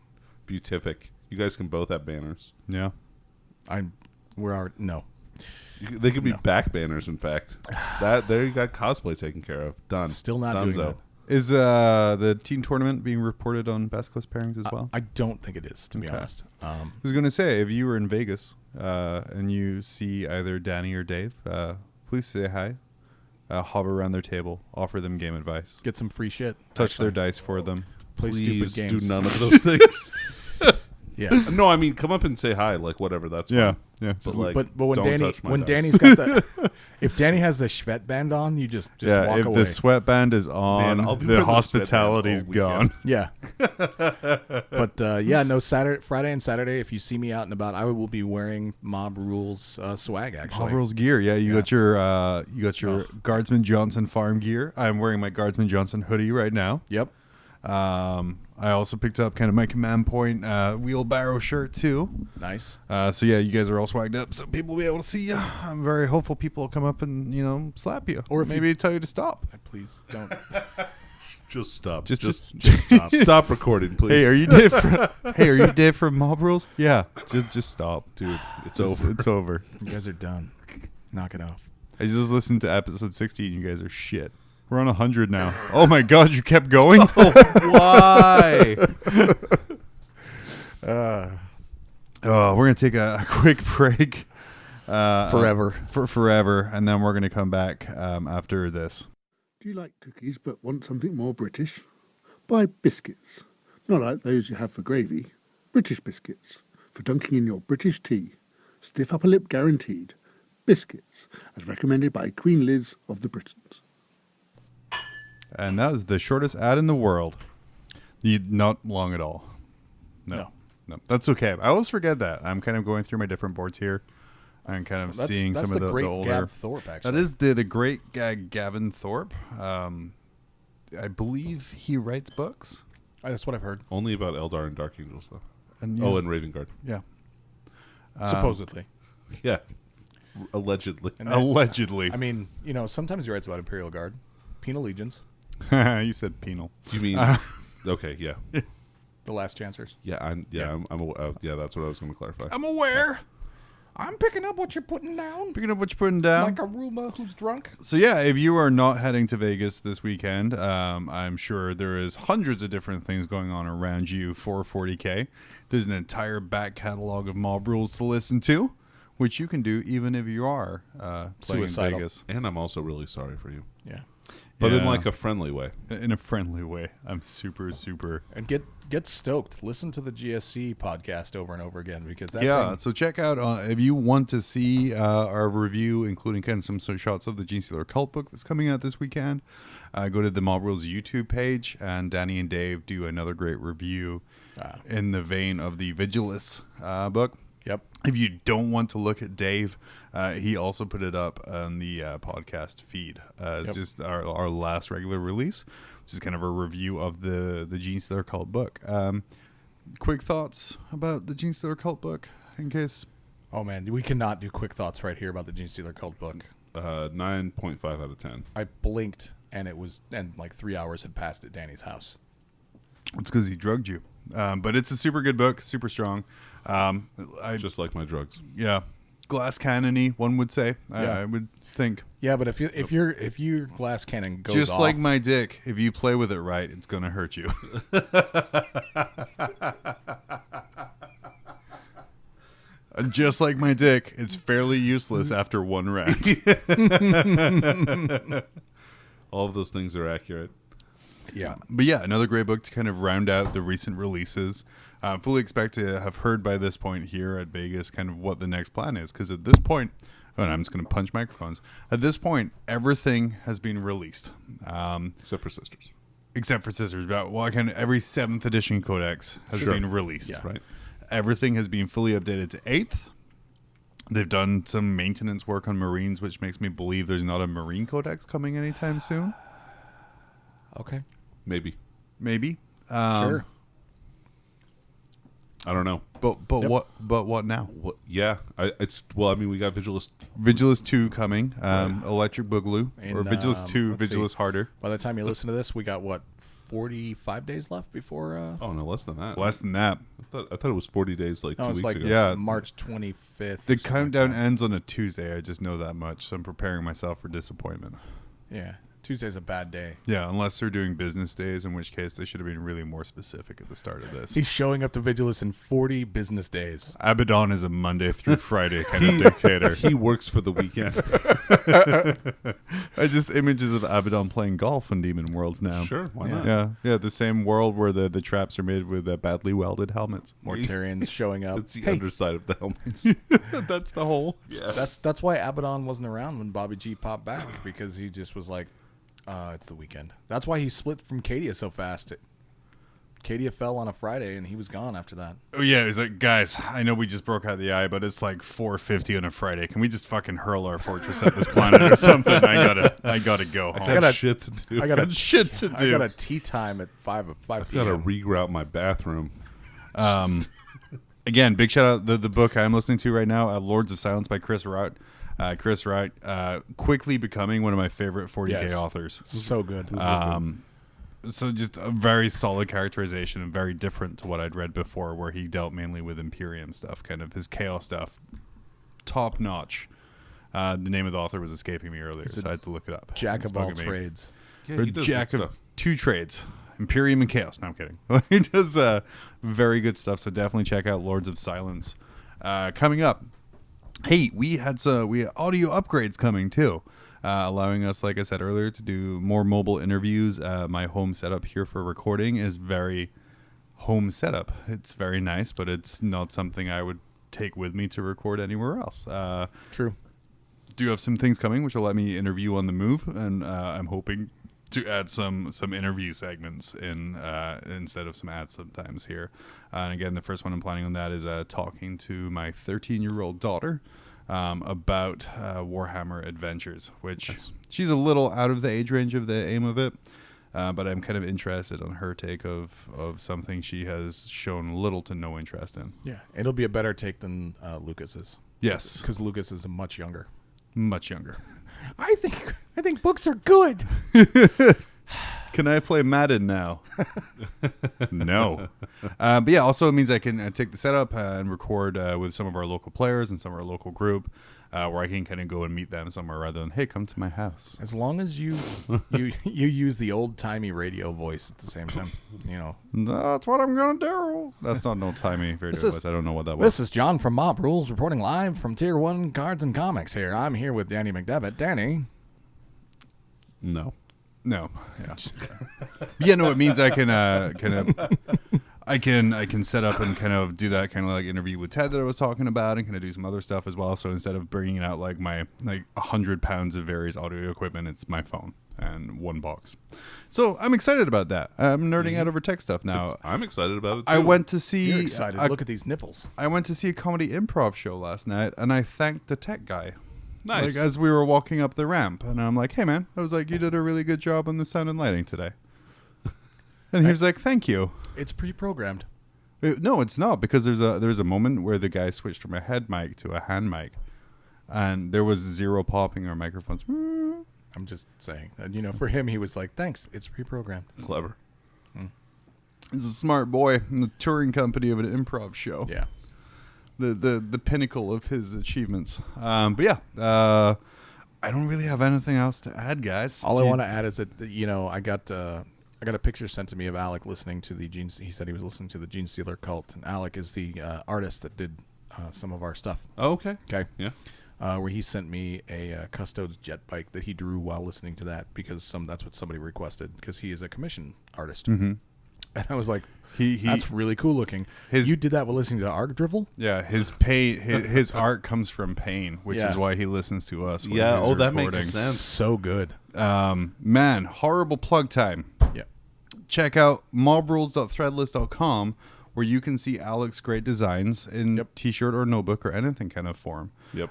beatific. You guys can both have banners. Yeah. No. They could be back banners. In fact, there you got cosplay taken care of. Done. Still not doing that. Is the teen tournament being reported on Best Coast Pairings as well? I don't think it is, to be Okay. honest. I was going to say, if you were in Vegas and you see either Danny or Dave, please say hi. Hover around their table, offer them game advice, Get some free shit. touch their dice for them. Play Please stupid do games. none of those things. Yeah. No, I mean come up and say hi, like whatever. That's fine. Yeah. But like, But when don't Danny touch my when dice. Danny's got the if Danny has the Schvet band on, you just Yeah, walk if away. the sweatband is on, Man, I'll be wearing the the hospitality's sweatband all weekend. gone. Yeah. But no, Friday and Saturday, if you see me out and about, I will be wearing Mob Rules swag. Actually, Mob Rules gear, yeah. You got your Guardsman Johnson farm gear. I'm wearing my Guardsman Johnson hoodie right now. Yep. I also picked up kind of my Command Point wheelbarrow shirt too. Nice. So yeah, you guys are all swagged up, so people will be able to see you. I'm very hopeful people will come up and slap you, Or if maybe tell you to stop. Please don't. just stop. Just stop. Stop recording, please. Hey, are you Dave? Are you Dave from Mob Rules? Yeah, just stop, dude? It's over. It's over. You guys are done. Knock it off. I just listened to episode 60, and you guys are shit. We're on 100 now. Oh my god, you kept going? Why? We're gonna take a quick break. Forever. For forever, and then we're gonna come back after this. Do you like cookies but want something more British? Buy biscuits. Not like those you have for gravy. British biscuits. For dunking in your British tea. Stiff upper lip guaranteed. Biscuits, as recommended by Queen Liz of the Britons. And that was the shortest ad in the world. Not long at all. No. That's okay. I always forget that. I'm kind of going through my different boards here. I'm kind of seeing some of the great older. Gab Thorpe, actually. That is the great Gavin Thorpe. I believe he writes books. That's what I've heard. Only about Eldar and Dark Angels, though. And, and Raven Guard. Yeah. Supposedly. Yeah. Allegedly. Allegedly. I mean, sometimes he writes about Imperial Guard, Penal Legions, You said penal. You mean? Okay. Yeah. the Last Chancers. Yeah. I'm that's what I was going to clarify. I'm aware. I'm picking up what you're putting down. Picking up what you're putting down. Like a rumor who's drunk. So yeah, if you are not heading to Vegas this weekend, I'm sure there is hundreds of different things going on around you for 40K. There's an entire back catalog of Mob Rules to listen to, which you can do even if you are playing in Suicidal. Vegas. And I'm also really sorry for you. Yeah. But in Yeah. like a friendly way. In a friendly way. I'm super. And get get stoked. Listen to the GSC podcast over and over again because that thing, So check out if you want to see our review, including kind of some shots of the Genestealer Cult book that's coming out this weekend. Go to the Mob Rules YouTube page, and Danny and Dave do another great review in the vein of the Vigilus book. Yep. If you don't want to look at Dave, he also put it up on the podcast feed. It's just our last regular release, which is kind of a review of the Genestealer Cult book. Quick thoughts about the Genestealer Cult book, in case. Oh man, we cannot do quick thoughts right here about the Genestealer Cult book. 9.5 out of 10. I blinked and like 3 hours had passed at Danny's house. It's because he drugged you. But it's a super good book, super strong. Just like my drugs. Yeah, glass cannon-y, one would say. Yeah. I would think. Yeah, but if your glass cannon goes Just off, like my dick, if you play with it right, it's gonna hurt you. Just like my dick, it's fairly useless after one round. All of those things are accurate. yeah, But yeah, another great book to kind of round out the recent releases. Fully expect to have heard by this point here at Vegas kind of what the next plan is. Because at this point, and I'm just going to punch microphones. At this point, everything has been released. Except for Sisters. Except for Sisters. Every 7th edition codex has been released. Yeah. Right. Everything has been fully updated to 8th. They've done some maintenance work on Marines, which makes me believe there's not a Marine codex coming anytime soon. okay, Maybe. Maybe. sure. I don't know. But Yep. what now? What, yeah. We got Vigilus. Vigilus 2 coming. Electric Boogaloo. And, Or Vigilus 2, let's see. Vigilus Harder. By the time you listen to this, we got 45 days left before. Oh, no, less than that. Less than that. I thought it was 40 days like 2 No, it's weeks like ago. Yeah. March 25th. The or something countdown like ends on a Tuesday. I just know that much. So I'm preparing myself for disappointment. that. Yeah, Tuesday's a bad day. Yeah, unless they're doing business days, in which case they should have been really more specific at the start of this. He's showing up to Vigilus in 40 business days. Abaddon is a Monday through Friday kind of dictator. He works for the weekend. I just images of Abaddon playing golf in Demon Worlds now. Sure, why not? Yeah, the same world where the traps are made with badly welded helmets. Mortarians showing up. It's the Hey, underside of the helmets. That's the whole. that's why Abaddon wasn't around when Bobby G popped back, because he just was like, it's the weekend. That's why he split from Cadia so fast. Cadia fell on a Friday and he was gone after that. Oh yeah, he's like, guys, I know we just broke out the eye, but it's like 4:50 on a Friday. Can we just fucking hurl our fortress at this planet or something? I gotta go home. I got shit to do. I got a shit to do. I got a tea time at 5 I've got to p.m. regrout my bathroom. Again, big shout out the book I'm listening to right now, Lords of Silence by Chris Wright. Chris Wright, quickly becoming one of my favorite 40K Yes. authors. So good. So just a very solid characterization and very different to what I'd read before, where he dealt mainly with Imperium stuff, kind of his chaos stuff, top notch. The name of the author was escaping me earlier, so I had to look it up. Jack It's of all bugging me. trades. Yeah, Or he does Jack good of stuff. 2 trades, Imperium and Chaos. No, I'm kidding. He does very good stuff, so definitely check out Lords of Silence. Coming up, hey, we had audio upgrades coming too, allowing us, like I said earlier, to do more mobile interviews. My home setup here for recording is very home setup. It's very nice, but it's not something I would take with me to record anywhere else. True. Do have some things coming which will let me interview on the move, and I'm hoping to add some interview segments in instead of some ads sometimes here. And again, the first one I'm planning on that is talking to my 13-year-old daughter about Warhammer Adventures, which she's a little out of the age range of the aim of it, but I'm kind of interested on her take of something she has shown little to no interest in. Yeah, it'll be a better take than Lucas's. Yes, Because Lucas is much younger. much younger. I think books are good. Can I play Madden now? No. But yeah, also it means I can take the setup and record with some of our local players and some of our local group, where I can kind of go and meet them somewhere rather than, hey, come to my house. As long as you use the old timey radio voice at the same time, you know. That's what I'm going to do. That's not no timey radio This is- voice. I don't know what that was. This is John from Mob Rules reporting live from Tier 1 Cards and Comics here. I'm here with Danny McDevitt. Danny. No. No. Yeah. Yeah, no, it means I can kind of... I can set up and kind of do that kind of like interview with Ted that I was talking about, and kind of do some other stuff as well. So instead of bringing out like my 100 pounds of various audio equipment, it's my phone and one box. So I'm excited about that. I'm nerding out over tech stuff now. I'm excited about it too. I went to see. You're excited. Look at these nipples. I went to see a comedy improv show last night, and I thanked the tech guy. Nice. Like as we were walking up the ramp, and I'm like, "Hey man," I was like, "You did a really good job on the sound and lighting today." And he was like, "Thank you." It's pre-programmed. No, it's not, because there's a moment where the guy switched from a head mic to a hand mic, and there was zero popping or microphones. I'm just saying. And, for him, he was like, thanks. It's pre-programmed. Clever. He's a smart boy in the touring company of an improv show. Yeah. The pinnacle of his achievements. But yeah, I don't really have anything else to add, guys. All I want to add is that, I got a picture sent to me of Alec listening to he said he was listening to the Genestealer Cult, and Alec is the artist that did some of our stuff. Oh, okay. Okay. Yeah. Where he sent me a Custodes jet bike that he drew while listening to that, because that's what somebody requested, because he is a commission artist. Mm-hmm. And I was like, that's really cool looking. You did that while listening to Arc Drivel? Yeah, his art comes from pain, which is why he listens to us. Yeah, that makes sense. So good. Man, horrible plug time. Yeah. Check out mobrules.threadless.com, where you can see Alec's great designs in t-shirt or notebook or anything kind of form. Yep.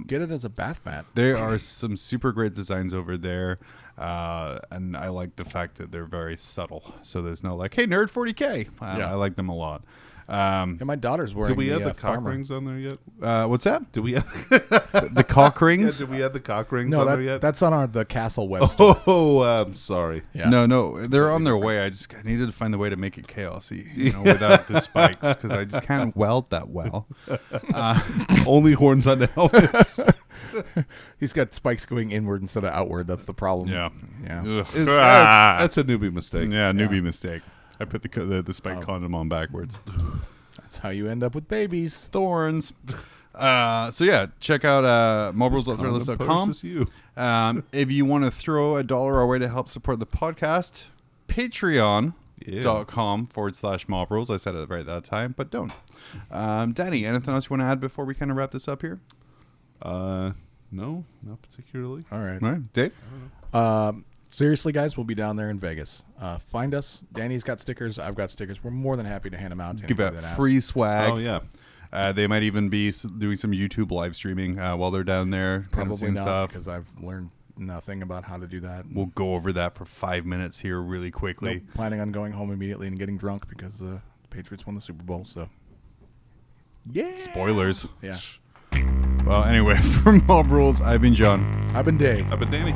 Get it as a bath mat. There are some super great designs over there, and I like the fact that they're very subtle. So there's no like, hey, nerd 40K. I like them a lot. And my daughter's wearing. Did we add the cock farmer rings on there yet? What's that? Did we add The cock rings? did we add the cock rings No, on there yet? that's on the Castle web store. Oh, I'm sorry. Yeah. No, they're on their way. I needed to find the way to make it chaosy, without the spikes, because I just can't weld that well. Only horns on the helmets. He's got spikes going inward instead of outward. That's the problem. Yeah. Yeah. Ugh. That's a newbie mistake. Yeah, newbie mistake. I put the spike condom on backwards. That's how you end up with babies. Thorns. So yeah, check out mobrules.threadless.com. You. If you want to throw $1 our way to help support the podcast, patreon.com/mobrules. I said it right that time, but don't. Danny, anything else you want to add before we kind of wrap this up here? No, not particularly. All right. All right, Dave? Seriously, guys, we'll be down there in Vegas. Find us. Danny's got stickers. I've got stickers. We're more than happy to hand them out to Give out anybody that free asks. swag. Oh, yeah. They might even be doing some YouTube live streaming while they're down there. Probably not, stuff. because I've learned nothing about how to do that. We'll go over that for 5 minutes here really quickly. Nope, planning on going home immediately and getting drunk because the Patriots won the Super Bowl. So, yeah. Spoilers. Yeah. Well, anyway, for Mob Rules, I've been John. I've been Dave. I've been Danny.